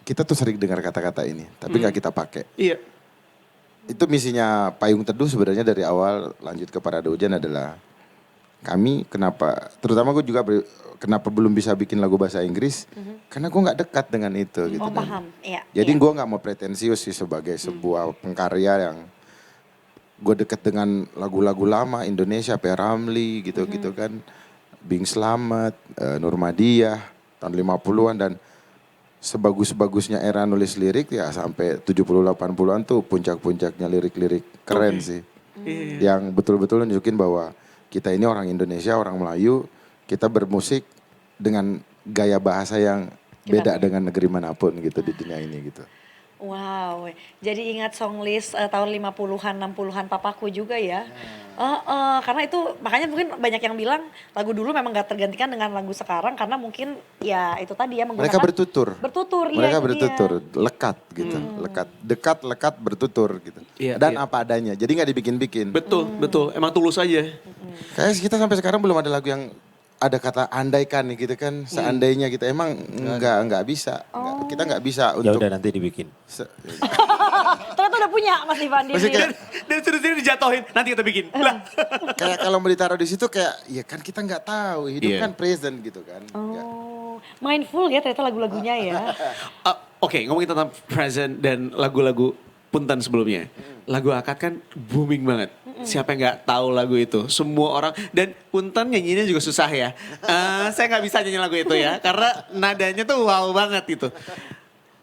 [SPEAKER 1] kita tuh sering dengar kata-kata ini, tapi nggak kita pakai.
[SPEAKER 2] Iya.
[SPEAKER 1] Itu misinya Payung Teduh sebenarnya dari awal lanjut ke Parade Hujan adalah kami kenapa, terutama gue juga kenapa belum bisa bikin lagu bahasa Inggris, karena gue nggak dekat dengan itu gitu.
[SPEAKER 3] Oh
[SPEAKER 1] Dan
[SPEAKER 3] paham, iya.
[SPEAKER 1] jadi
[SPEAKER 3] iya.
[SPEAKER 1] gue nggak mau pretensius sih sebagai sebuah pengkarya yang gue deket dengan lagu-lagu lama Indonesia, P. Ramlee gitu-gitu kan, Bing Slamet, Nurmadiah tahun 50-an dan sebagus-bagusnya era nulis lirik ya sampai 70-80-an tuh puncak-puncaknya lirik-lirik keren sih. Yang betul-betul nunjukin bahwa kita ini orang Indonesia, orang Melayu, kita bermusik dengan gaya bahasa yang beda dengan negeri manapun gitu di dunia ini gitu.
[SPEAKER 3] Wow, jadi ingat song list tahun 50-an, 60-an papaku juga ya. Karena itu makanya mungkin banyak yang bilang lagu dulu memang gak tergantikan dengan lagu sekarang karena mungkin ya itu tadi ya menggunakan
[SPEAKER 1] Mereka bertutur.
[SPEAKER 3] Bertutur, iya
[SPEAKER 1] Mereka
[SPEAKER 3] itu
[SPEAKER 1] bertutur,
[SPEAKER 3] dia.
[SPEAKER 1] lekat gitu, lekat, dekat, lekat, bertutur gitu.
[SPEAKER 2] Iya,
[SPEAKER 1] Dan
[SPEAKER 2] iya.
[SPEAKER 1] apa adanya, jadi nggak dibikin-bikin.
[SPEAKER 2] Betul, betul. Emang tulus aja.
[SPEAKER 1] Kayak kita sampai sekarang belum ada lagu yang ada kata andaikan nih gitu kan, seandainya gitu. Emang nggak bisa, kita nggak bisa
[SPEAKER 4] Ya
[SPEAKER 1] untuk.
[SPEAKER 4] udah nanti dibikin.
[SPEAKER 3] Ternyata udah punya Mas Ivan di
[SPEAKER 1] Maksudnya
[SPEAKER 3] sini.
[SPEAKER 2] Dan terus dijatuhin, nanti kita bikin. Lah.
[SPEAKER 1] Kayak kalau mau ditaruh di situ kayak, ya kan kita nggak tahu, hidup
[SPEAKER 2] Iya.
[SPEAKER 1] kan present gitu kan. Ya.
[SPEAKER 3] Oh, mindful ya ternyata lagu-lagunya ya.
[SPEAKER 2] Oke, ngomongin tentang present dan lagu-lagu punten sebelumnya. Lagu akad kan booming banget. Siapa yang nggak tahu lagu itu? Semua orang dan punten nyanyinya juga susah ya. Saya nggak bisa nyanyi lagu itu ya, karena nadanya tuh wow banget gitu.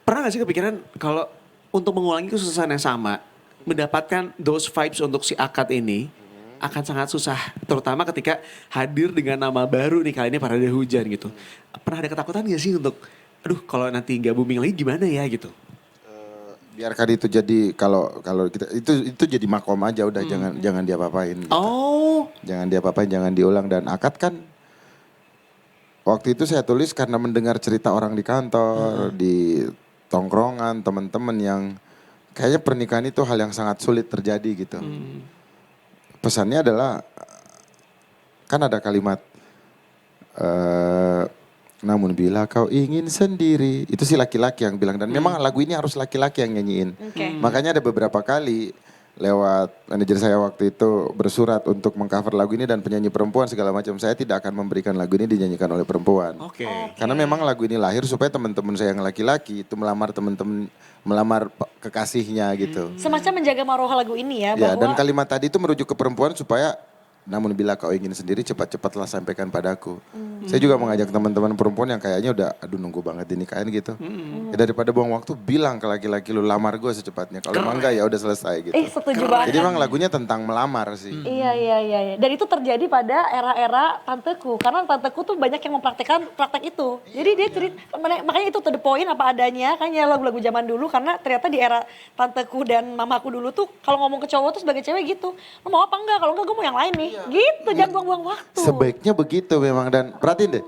[SPEAKER 2] Pernah nggak sih kepikiran kalau untuk mengulangi kesusahan yang sama, mendapatkan those vibes untuk si akad ini akan sangat susah, terutama ketika hadir dengan nama baru nih kali ini Parade Hujan gitu. Pernah ada ketakutan nggak sih untuk, aduh kalau nanti nggak booming lagi gimana ya gitu?
[SPEAKER 1] Biarkan itu jadi kalau kita itu jadi makom aja udah jangan diapa-apain. Gitu.
[SPEAKER 2] Oh,
[SPEAKER 1] Jangan diapa-apain, jangan diulang dan akad kan waktu itu saya tulis karena mendengar cerita orang di kantor, di tongkrongan, teman-teman yang kayaknya pernikahan itu hal yang sangat sulit terjadi gitu. Pesannya adalah kan ada kalimat namun bila kau ingin sendiri, itu si laki-laki yang bilang dan memang lagu ini harus laki-laki yang nyanyiin.
[SPEAKER 3] Oke.
[SPEAKER 1] Makanya ada beberapa kali lewat manajer saya waktu itu bersurat untuk mengcover lagu ini dan penyanyi perempuan segala macam. Saya tidak akan memberikan lagu ini dinyanyikan oleh perempuan.
[SPEAKER 2] oke.
[SPEAKER 1] Karena memang lagu ini lahir supaya teman-teman saya yang laki-laki itu melamar kekasihnya gitu.
[SPEAKER 3] Semacam menjaga maruah lagu ini ya,
[SPEAKER 1] Ya,
[SPEAKER 3] bahwa
[SPEAKER 1] dan kalimat tadi itu merujuk ke perempuan supaya namun bila kau ingin sendiri cepat-cepatlah sampaikan padaku. Saya juga mengajak teman-teman perempuan yang kayaknya udah aduh nunggu banget dinikahin gitu. Ya daripada buang waktu bilang ke laki-laki lu lamar gue secepatnya. Kalau emang enggak ya udah selesai gitu.
[SPEAKER 3] setuju banget.
[SPEAKER 1] Jadi emang lagunya tentang melamar sih.
[SPEAKER 3] Iya. Dan itu terjadi pada era-era tanteku. Karena tanteku tuh banyak yang mempraktekkan praktek itu. Jadi dia cerita, makanya itu to the point apa adanya. Kan ya lagu-lagu zaman dulu. Karena ternyata di era tanteku dan mamaku dulu tuh kalau ngomong ke cowok tuh sebagai cewek gitu. Lo mau apa enggak? Kalau enggak gue mau yang lain nih. Gitu, jangan buang-buang waktu.
[SPEAKER 1] Sebaiknya begitu memang dan perhatiin deh.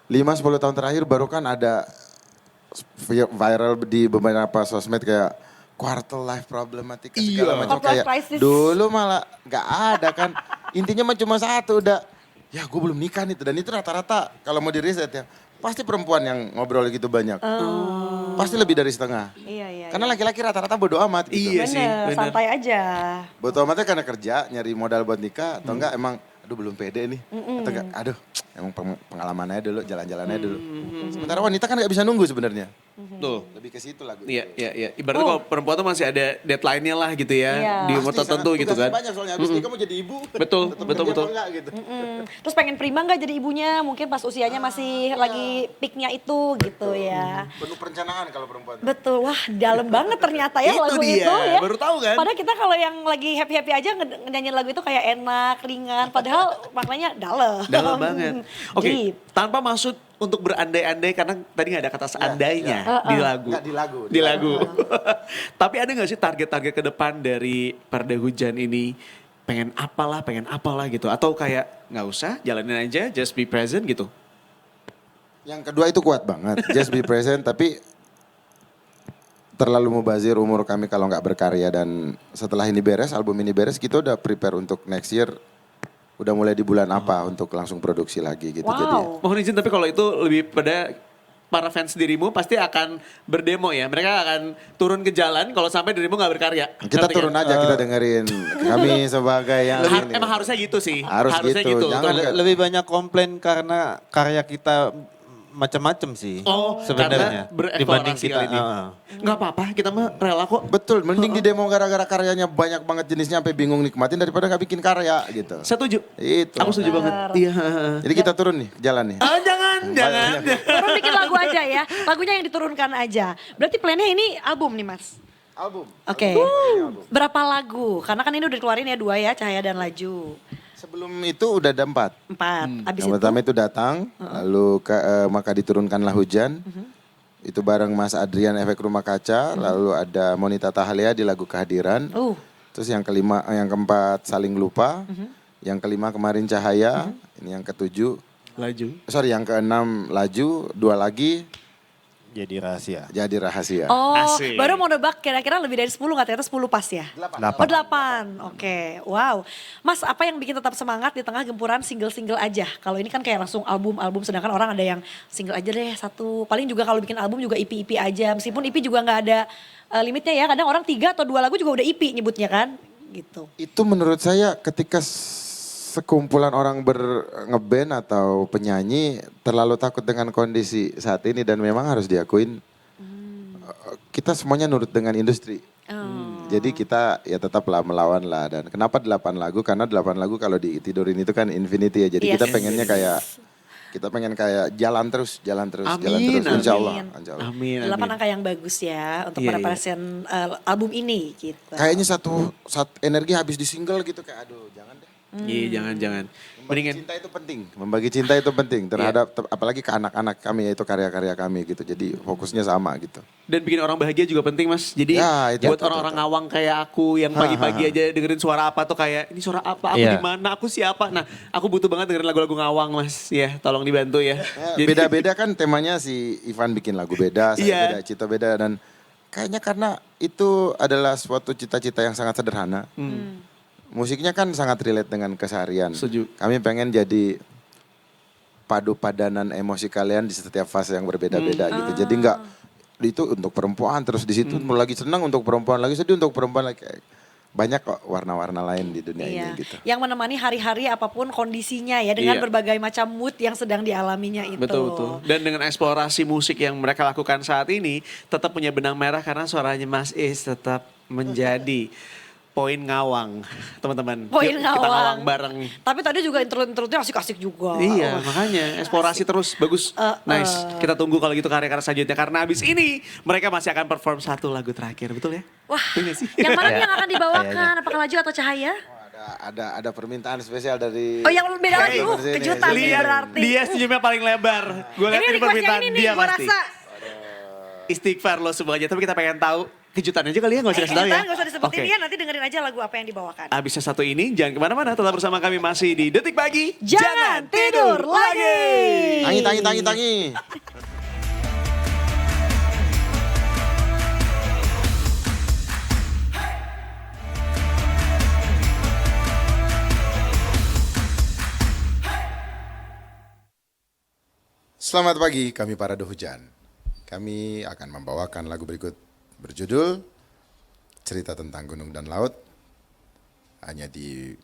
[SPEAKER 1] 5-10 tahun terakhir baru kan ada viral di beberapa sosmed kayak quarter life problematika segala macam
[SPEAKER 3] Quarter life
[SPEAKER 1] kayak
[SPEAKER 3] crisis.
[SPEAKER 1] dulu malah nggak ada kan intinya mah cuma satu udah ya gue belum nikah nih dan itu rata-rata kalau mau di riset ya pasti perempuan yang ngobrol gitu banyak pasti lebih dari setengah
[SPEAKER 3] Iya.
[SPEAKER 1] karena laki-laki rata-rata bodo amat gitu.
[SPEAKER 2] Iya sih,
[SPEAKER 3] Bener,
[SPEAKER 2] bener.
[SPEAKER 3] santai aja.
[SPEAKER 1] Bodo amatnya karena kerja nyari modal buat nikah atau enggak emang aduh belum pede nih atau enggak aduh emang pengalaman aja dulu jalan-jalan aja dulu sementara wanita kan nggak bisa nunggu sebenarnya
[SPEAKER 2] Tuh.
[SPEAKER 1] Lebih ke situ lagu
[SPEAKER 2] Iya,
[SPEAKER 1] itu.
[SPEAKER 2] iya, iya. Ibaratnya kalau perempuan tuh masih ada deadline-nya lah gitu ya.
[SPEAKER 3] Iya.
[SPEAKER 2] Di umur tertentu gitu kan.
[SPEAKER 1] Banyak soalnya habis nikah mau jadi ibu.
[SPEAKER 2] Betul,
[SPEAKER 1] Tetap
[SPEAKER 2] betul,
[SPEAKER 1] kerja
[SPEAKER 2] betul.
[SPEAKER 1] apa enggak gitu.
[SPEAKER 3] Terus pengen prima nggak jadi ibunya? Mungkin pas usianya masih lagi peaknya itu gitu ya.
[SPEAKER 1] Penuh perencanaan kalau perempuan.
[SPEAKER 3] Betul, wah dalam banget ternyata ya
[SPEAKER 2] Itu
[SPEAKER 3] lagu
[SPEAKER 2] dia,
[SPEAKER 3] itu ya.
[SPEAKER 2] baru tahu kan?
[SPEAKER 3] Padahal kita kalau yang lagi happy-happy aja nyanyiin lagu itu kayak enak, ringan. Padahal maknanya dalam.
[SPEAKER 2] Dalam banget. Oke,
[SPEAKER 3] Deep.
[SPEAKER 2] tanpa maksud untuk berandai-andai karena tadi nggak ada kata seandainya di lagu.
[SPEAKER 1] Nggak, di lagu.
[SPEAKER 2] Di lagu. Tapi ada nggak sih target-target ke depan dari Parade Hujan ini? Pengen apalah gitu. Atau kayak nggak usah, jalanin aja, just be present gitu.
[SPEAKER 1] Yang kedua itu kuat banget. Just be present tapi terlalu mubazir umur kami kalau nggak berkarya dan setelah ini beres, album ini beres kita udah prepare untuk next year. Udah mulai di bulan apa untuk langsung produksi lagi gitu.
[SPEAKER 3] Wow.
[SPEAKER 1] Jadi
[SPEAKER 2] Mohon izin tapi kalau itu lebih pada para fans dirimu pasti akan berdemo ya. Mereka akan turun ke jalan kalau sampai dirimu nggak berkarya.
[SPEAKER 1] kita
[SPEAKER 2] Ngerti
[SPEAKER 1] turun
[SPEAKER 2] nggak?
[SPEAKER 1] aja kita dengerin kami sebagai yang ini.
[SPEAKER 2] Emang harusnya gitu sih.
[SPEAKER 1] Harus
[SPEAKER 2] harusnya
[SPEAKER 1] gitu.
[SPEAKER 2] gitu.
[SPEAKER 1] Jangan
[SPEAKER 2] betul.
[SPEAKER 4] Lebih banyak komplain karena karya kita macam-macam sih.
[SPEAKER 2] Oh,
[SPEAKER 4] sebenarnya
[SPEAKER 2] karena
[SPEAKER 4] dibanding
[SPEAKER 2] bereksplorasi
[SPEAKER 4] kita.
[SPEAKER 2] kali ini. Nggak apa-apa, kita mah rela kok.
[SPEAKER 1] Betul, mending di demo gara-gara karyanya banyak banget jenisnya sampai bingung nikmatin daripada nggak bikin karya gitu.
[SPEAKER 2] Setuju.
[SPEAKER 1] Itu.
[SPEAKER 2] Aku setuju banget. Iya.
[SPEAKER 1] Jadi kita turun nih ke jalan nih.
[SPEAKER 2] Ah, jangan.
[SPEAKER 3] Turun bikin lagu aja ya. Lagunya yang diturunkan aja. Berarti plannya ini album nih Mas?
[SPEAKER 1] Album.
[SPEAKER 3] Oke. Berapa lagu? Karena kan ini udah dikeluarin ya 2 ya, Cahaya dan Laju.
[SPEAKER 1] Sebelum itu udah ada 4.
[SPEAKER 3] 4. Abis
[SPEAKER 1] Yang
[SPEAKER 3] itu
[SPEAKER 1] pertama itu datang, lalu maka diturunkanlah hujan. Itu bareng Mas Adrian Efek Rumah Kaca, lalu ada Monita Tahalia di lagu Kehadiran. Terus yang keempat Saling Lupa. Yang kelima kemarin Cahaya, ini yang ketujuh.
[SPEAKER 2] Laju.
[SPEAKER 1] Sorry, yang keenam Laju, 2 lagi
[SPEAKER 4] Jadi rahasia.
[SPEAKER 1] Jadi Rahasia.
[SPEAKER 3] Oh,
[SPEAKER 2] Asik.
[SPEAKER 3] baru mau nebak kira-kira lebih dari 10 nggak? Ternyata 10 pas ya?
[SPEAKER 1] 8.
[SPEAKER 3] Oh 8, oke. Wow. Mas, apa yang bikin tetap semangat di tengah gempuran single-single aja? Kalau ini kan kayak langsung album-album, sedangkan orang ada yang single aja deh satu. Paling juga kalau bikin album juga EP-EP aja. Meskipun EP juga nggak ada limitnya ya. Kadang orang 3 atau 2 lagu juga udah EP nyebutnya kan? Gitu.
[SPEAKER 1] Itu menurut saya ketika sekumpulan orang ngeband atau penyanyi terlalu takut dengan kondisi saat ini dan memang harus diakuin kita semuanya nurut dengan industri. Jadi kita ya tetaplah melawan lah dan kenapa 8 lagu? Karena 8 lagu kalau ditidurin itu kan infinity ya. Jadi
[SPEAKER 3] Yes.
[SPEAKER 1] kita pengen kayak jalan terus.
[SPEAKER 2] Amin,
[SPEAKER 1] Insya Allah.
[SPEAKER 3] amin.
[SPEAKER 1] Insya Allah.
[SPEAKER 2] Amin.
[SPEAKER 3] 8
[SPEAKER 2] amin.
[SPEAKER 3] angka yang bagus ya untuk
[SPEAKER 2] Iya,
[SPEAKER 3] merepresent album ini gitu.
[SPEAKER 1] Kayaknya satu energi habis di single gitu kayak aduh jangan deh.
[SPEAKER 2] Iya, jangan-jangan. Mendingan
[SPEAKER 1] Membagi cinta itu penting terhadap apalagi ke anak-anak kami yaitu karya-karya kami gitu. Jadi fokusnya sama gitu.
[SPEAKER 2] dan bikin orang bahagia juga penting Mas. Jadi
[SPEAKER 1] Ya, itu
[SPEAKER 2] buat
[SPEAKER 1] betul,
[SPEAKER 2] orang-orang
[SPEAKER 1] betul.
[SPEAKER 2] ngawang kayak aku yang pagi-pagi aja dengerin suara apa tuh kayak ini suara apa, aku
[SPEAKER 4] Iya.
[SPEAKER 2] di mana, aku siapa. Nah, aku butuh banget dengerin lagu-lagu ngawang Mas. Ya, tolong dibantu ya.
[SPEAKER 1] Ya, beda-beda kan temanya si Ivan bikin lagu beda, saya
[SPEAKER 2] Iya.
[SPEAKER 1] beda, Cito beda dan kayaknya karena itu adalah suatu cita-cita yang sangat sederhana. Musiknya kan sangat relate dengan keseharian.
[SPEAKER 2] Setuju.
[SPEAKER 1] Kami pengen jadi padu padanan emosi kalian di setiap fase yang berbeda-beda gitu. Jadi enggak itu untuk perempuan terus di situ lagi senang untuk perempuan lagi sedih untuk perempuan lagi kayak banyak kok warna-warna lain di dunia
[SPEAKER 3] Iya.
[SPEAKER 1] ini gitu.
[SPEAKER 3] Yang menemani hari-hari apapun kondisinya ya dengan
[SPEAKER 2] Iya.
[SPEAKER 3] berbagai macam mood yang sedang dialaminya itu.
[SPEAKER 2] Betul. Dan dengan eksplorasi musik yang mereka lakukan saat ini tetap punya benang merah karena suaranya Mas Is tetap menjadi poin ngawang, teman-teman.
[SPEAKER 3] Poin
[SPEAKER 2] Yuk, Kita
[SPEAKER 3] ngawang.
[SPEAKER 2] ngawang bareng.
[SPEAKER 3] Tapi tadi juga interlude-interlude asik-asik juga.
[SPEAKER 2] Iya,
[SPEAKER 3] Wah.
[SPEAKER 2] makanya eksplorasi terus bagus. Nice. Kita tunggu kalau gitu karya-karya selanjutnya karena abis ini mereka masih akan perform 1 lagu terakhir, betul ya?
[SPEAKER 3] Wah,
[SPEAKER 2] Betul nggak sih?
[SPEAKER 3] yang mana nih yang akan dibawakan? Apakah Laju atau Cahaya?
[SPEAKER 1] Ada permintaan spesial dari
[SPEAKER 3] Oh yang beda lagi,
[SPEAKER 1] Hey,
[SPEAKER 3] kejutan nih
[SPEAKER 2] Lihat,
[SPEAKER 3] berarti.
[SPEAKER 2] dia senyumnya paling lebar. Gue lihat
[SPEAKER 3] Ini
[SPEAKER 2] ini
[SPEAKER 3] requestnya
[SPEAKER 2] permintaan
[SPEAKER 3] ini nih,
[SPEAKER 2] dia
[SPEAKER 3] gue
[SPEAKER 2] pasti.
[SPEAKER 3] rasa.
[SPEAKER 2] Istighfar lo semuanya, tapi kita pengen tahu kejutan aja kali ya, gak usah kasih tahu ya.
[SPEAKER 3] Kejutan gak usah disebutin
[SPEAKER 2] Oke.
[SPEAKER 3] ya, nanti dengerin aja lagu apa yang dibawakan.
[SPEAKER 2] Abisnya satu ini, jangan kemana-mana, tetap bersama kami masih di Detik Pagi.
[SPEAKER 3] Jangan tidur lagi.
[SPEAKER 1] tangi. Selamat pagi, kami Parade Hujan. Kami akan membawakan lagu berikut berjudul Cerita Tentang Gunung dan Laut. Hanya di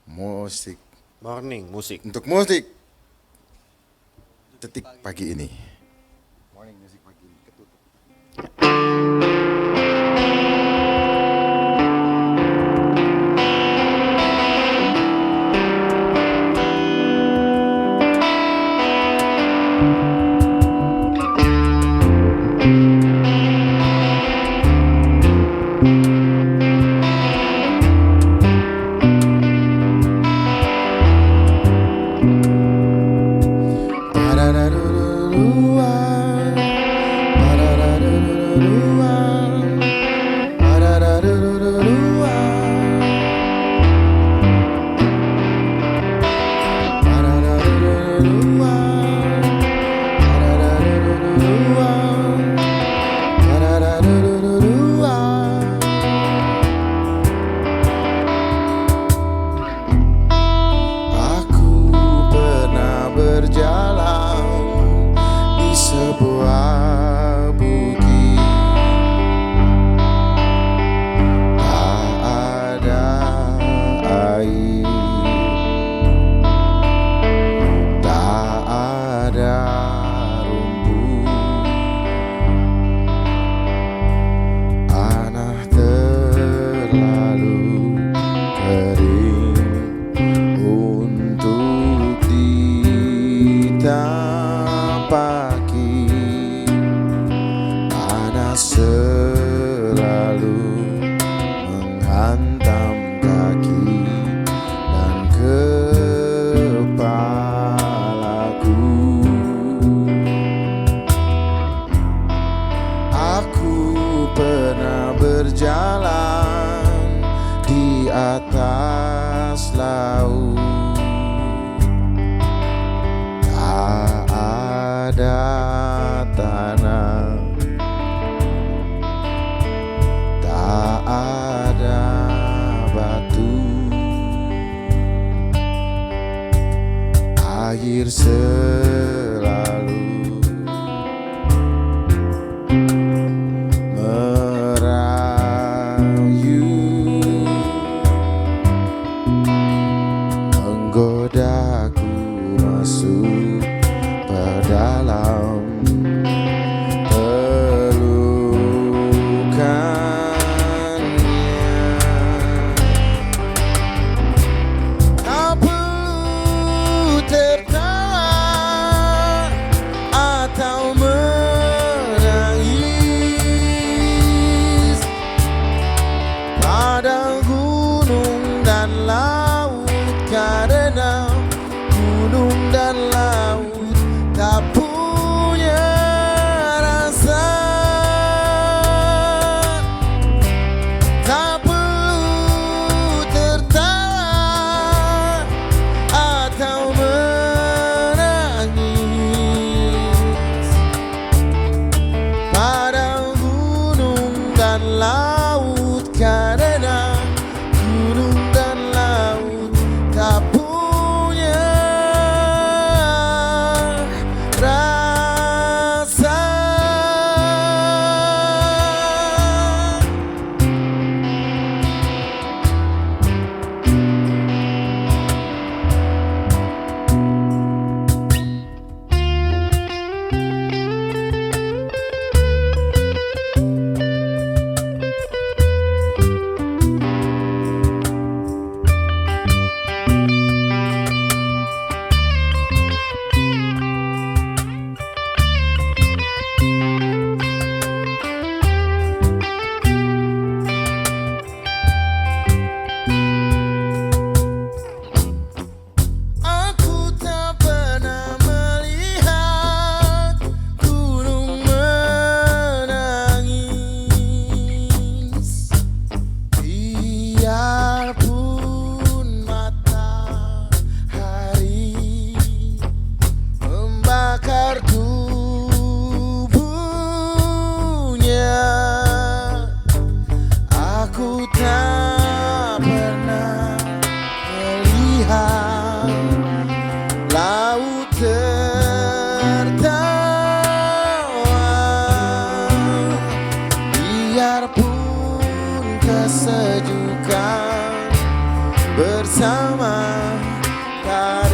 [SPEAKER 1] musik,
[SPEAKER 4] Morning musik.
[SPEAKER 1] untuk musik Detik Pagi ini. Morning Music Pagi. Aku pernah berjalan di sebuah bukit, tak ada air, tak ada rumput, tanah terlalu kering untuk ditapaki, panas selalu menghantam kaki dan kepalaku. Aku pernah berjalan di atas laut, tak ada tanah, tak ada batu, air selalu merayu, menggodaku masuk ke dalam pelukannya. Tak perlu tertawa atau menangis, pada gunung dan laut, karena gunung dan laut tak punya rasa. Tak perlu tertawa atau menangis, pada gunung dan laut, karena gunung dan laut tak punya rasa. Aku tak pernah melihat gunung menangis, biarpun matahari membakar tubuhnya. Aku tak pernah melihat laut tertawa, biarpun kesejukan bersama tariannya.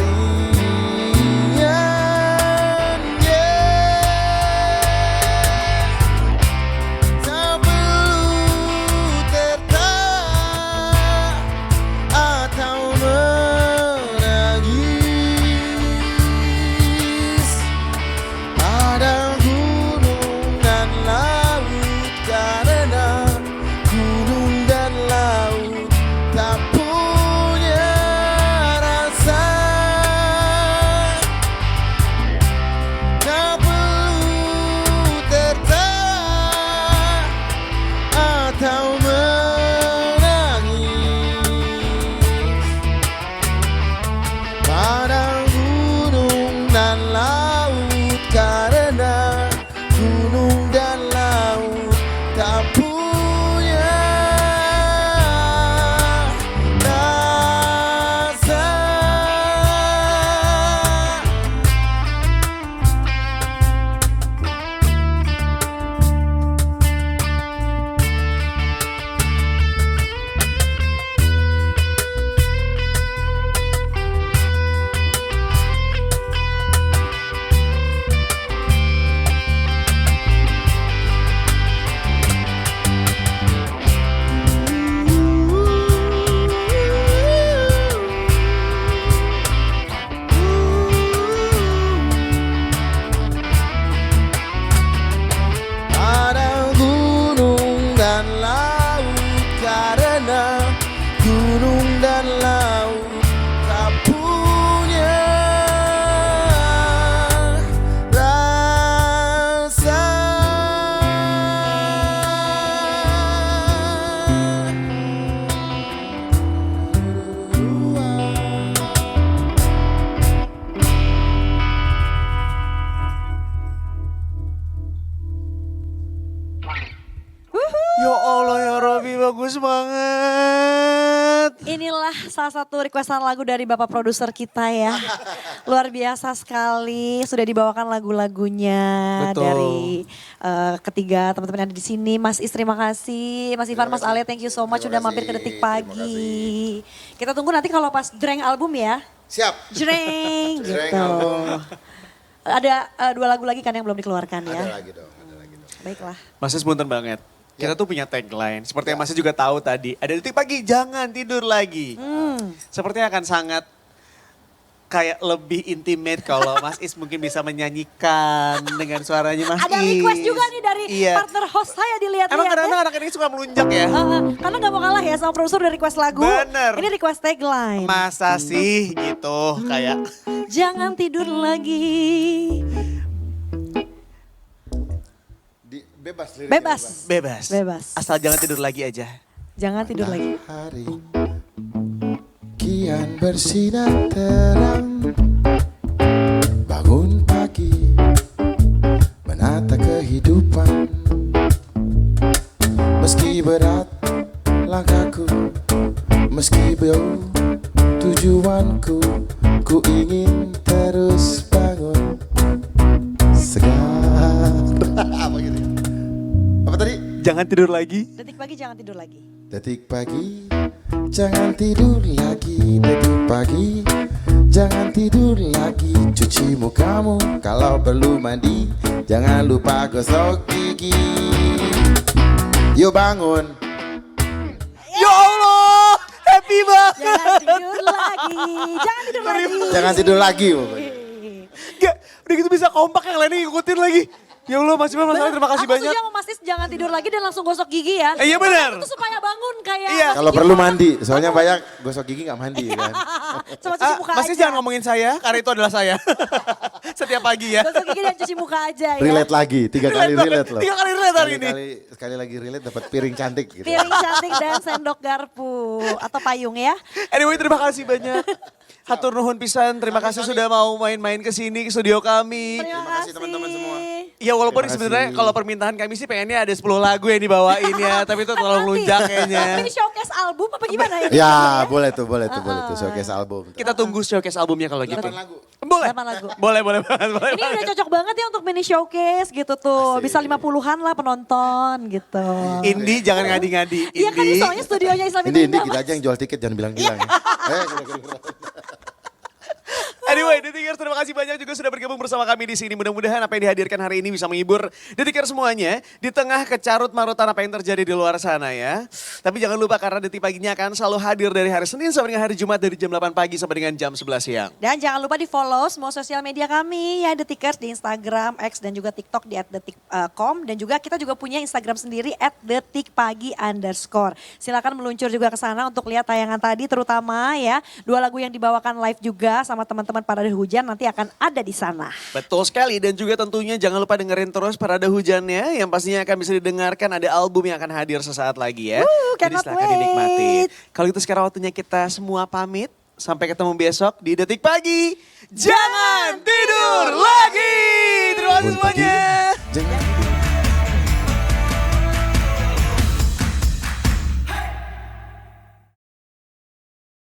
[SPEAKER 2] bagus banget.
[SPEAKER 3] Inilah salah satu requestan lagu dari Bapak produser kita ya. Luar biasa sekali. Sudah dibawakan lagu-lagunya
[SPEAKER 2] Betul.
[SPEAKER 3] dari ketiga teman-teman yang ada di sini. Mas Is terima kasih. Mas Ivan, Mas Ale thank you so much
[SPEAKER 1] Terima
[SPEAKER 3] sudah mampir ke
[SPEAKER 1] kasih,
[SPEAKER 3] Detik
[SPEAKER 1] terima
[SPEAKER 3] Pagi. Kita tunggu nanti kalau pas Dreng album ya.
[SPEAKER 1] Siap.
[SPEAKER 3] Jreng
[SPEAKER 1] Jreng
[SPEAKER 3] gitu.
[SPEAKER 1] album.
[SPEAKER 3] Ada 2 lagu lagi kan yang belum dikeluarkan ya.
[SPEAKER 1] Ada lagi dong.
[SPEAKER 3] Baiklah.
[SPEAKER 2] Mas Is punten banget. Kita tuh punya tagline. Seperti yang Mas Is juga tahu tadi. Ada Detik Pagi, jangan tidur lagi. Sepertinya akan sangat kayak lebih intimate kalau Mas Is mungkin bisa menyanyikan dengan suaranya Mas
[SPEAKER 3] Ada
[SPEAKER 2] Is.
[SPEAKER 3] request juga nih dari
[SPEAKER 2] Iya.
[SPEAKER 3] partner host saya dilihat-lihat
[SPEAKER 2] Emang
[SPEAKER 3] ya.
[SPEAKER 2] kadang-kadang anak ini suka melunjak ya?
[SPEAKER 3] Karena gak mau kalah ya sama produser udah request lagu.
[SPEAKER 2] Bener.
[SPEAKER 3] Ini request tagline.
[SPEAKER 2] Masa sih gitu kayak.
[SPEAKER 3] Jangan tidur lagi.
[SPEAKER 1] Bebas. liriknya
[SPEAKER 3] Bebas.
[SPEAKER 2] Bebas.
[SPEAKER 3] Bebas.
[SPEAKER 2] Asal jangan tidur lagi aja.
[SPEAKER 3] Jangan tidur lagi.
[SPEAKER 1] Hari kian bersinar terang, bangun pagi menata kehidupan, meski berat langkahku, meski jauh tujuanku, ku ingin terus bangun segar. Apa gitu? Apa tadi?
[SPEAKER 2] Jangan tidur lagi.
[SPEAKER 3] Detik pagi jangan tidur lagi.
[SPEAKER 1] Detik pagi, jangan tidur lagi. Detik pagi, jangan tidur lagi. Cuci mukamu, kalau perlu mandi, jangan lupa gosok gigi. Yuk bangun.
[SPEAKER 2] Ya Allah, happy banget.
[SPEAKER 3] Jangan tidur lagi. Jangan tidur lagi.
[SPEAKER 1] Jangan tidur lagi pokoknya.
[SPEAKER 2] Gak, udah gitu bisa kompak yang lainnya ngikutin lagi. Ya Allah Mas Iman, Mas Ali terima kasih
[SPEAKER 3] Aku
[SPEAKER 2] banyak.
[SPEAKER 3] setuju sama Mas Is jangan tidur lagi dan langsung gosok gigi ya.
[SPEAKER 2] Iya benar.
[SPEAKER 3] Itu supaya bangun kayak.
[SPEAKER 2] Iya.
[SPEAKER 1] Kalau perlu mandi, soalnya banyak gosok gigi nggak mandi kan.
[SPEAKER 3] Cuma cuci muka
[SPEAKER 2] Mas
[SPEAKER 3] aja.
[SPEAKER 2] Is jangan ngomongin saya, karena itu adalah saya. Setiap pagi ya.
[SPEAKER 3] Gosok gigi dan cuci muka aja ya.
[SPEAKER 1] Relate lagi, 3 kali relate loh.
[SPEAKER 2] 3 kali relate hari ini.
[SPEAKER 1] Sekali lagi relate dapat piring cantik gitu.
[SPEAKER 3] Piring cantik dan sendok garpu atau payung ya.
[SPEAKER 2] Anyway, terima kasih banyak. Hatur nuhun pisan, terima kasih sudah mau main-main ke sini ke studio kami.
[SPEAKER 3] Terima
[SPEAKER 1] kasih teman-teman semua.
[SPEAKER 2] Ya walaupun
[SPEAKER 1] Terima
[SPEAKER 2] sebenarnya
[SPEAKER 1] kasih.
[SPEAKER 2] kalau permintaan kami sih pengennya ada 10 lagu yang dibawain ya, tapi itu terlalu melunjak kayaknya.
[SPEAKER 3] Ini showcase album apa gimana ya?
[SPEAKER 1] Ya, boleh tuh showcase album.
[SPEAKER 2] Kita tunggu showcase albumnya kalau gitu.
[SPEAKER 1] 8 lagu.
[SPEAKER 2] Boleh.
[SPEAKER 3] 8 lagu.
[SPEAKER 2] Boleh banget. Boleh
[SPEAKER 3] Ini udah cocok banget ya untuk mini showcase gitu tuh. Bisa 50-an lah penonton gitu.
[SPEAKER 2] Indi jangan ngadi-ngadi.
[SPEAKER 3] Iya kan
[SPEAKER 2] Indi.
[SPEAKER 3] soalnya studionya Islam
[SPEAKER 1] Ini
[SPEAKER 3] Indah,
[SPEAKER 1] kita
[SPEAKER 3] Mas.
[SPEAKER 1] aja yang jual tiket jangan bilang-bilang.
[SPEAKER 2] Anyway, Detikers terima kasih banyak juga sudah bergabung bersama kami di sini. Mudah-mudahan apa yang dihadirkan hari ini bisa menghibur Detikers semuanya di tengah kecarut marutan apa yang terjadi di luar sana ya. Tapi jangan lupa karena Detik Paginya akan selalu hadir dari hari Senin sampai dengan hari Jumat dari jam 8 pagi sampai dengan jam 11 siang.
[SPEAKER 3] Dan jangan lupa di follow semua sosial media kami ya Detikers di Instagram, X dan juga TikTok di @detik.com dan juga kita juga punya Instagram sendiri @detikpagi_. Silakan meluncur juga ke sana untuk lihat tayangan tadi terutama ya 2 lagu yang dibawakan live juga sama teman-teman Parade Hujan nanti akan ada di sana.
[SPEAKER 2] Betul sekali dan juga tentunya jangan lupa dengerin terus Parade Hujannya yang pastinya akan bisa didengarkan ada album yang akan hadir sesaat lagi ya. Jadi
[SPEAKER 3] cannot
[SPEAKER 2] silahkan dinikmati.
[SPEAKER 3] wait.
[SPEAKER 2] Kalau gitu sekarang waktunya kita semua pamit. Sampai ketemu besok di Detik Pagi. Jangan tidur lagi. Terima kasih
[SPEAKER 1] Bangun pagi,
[SPEAKER 2] semuanya.
[SPEAKER 1] jangan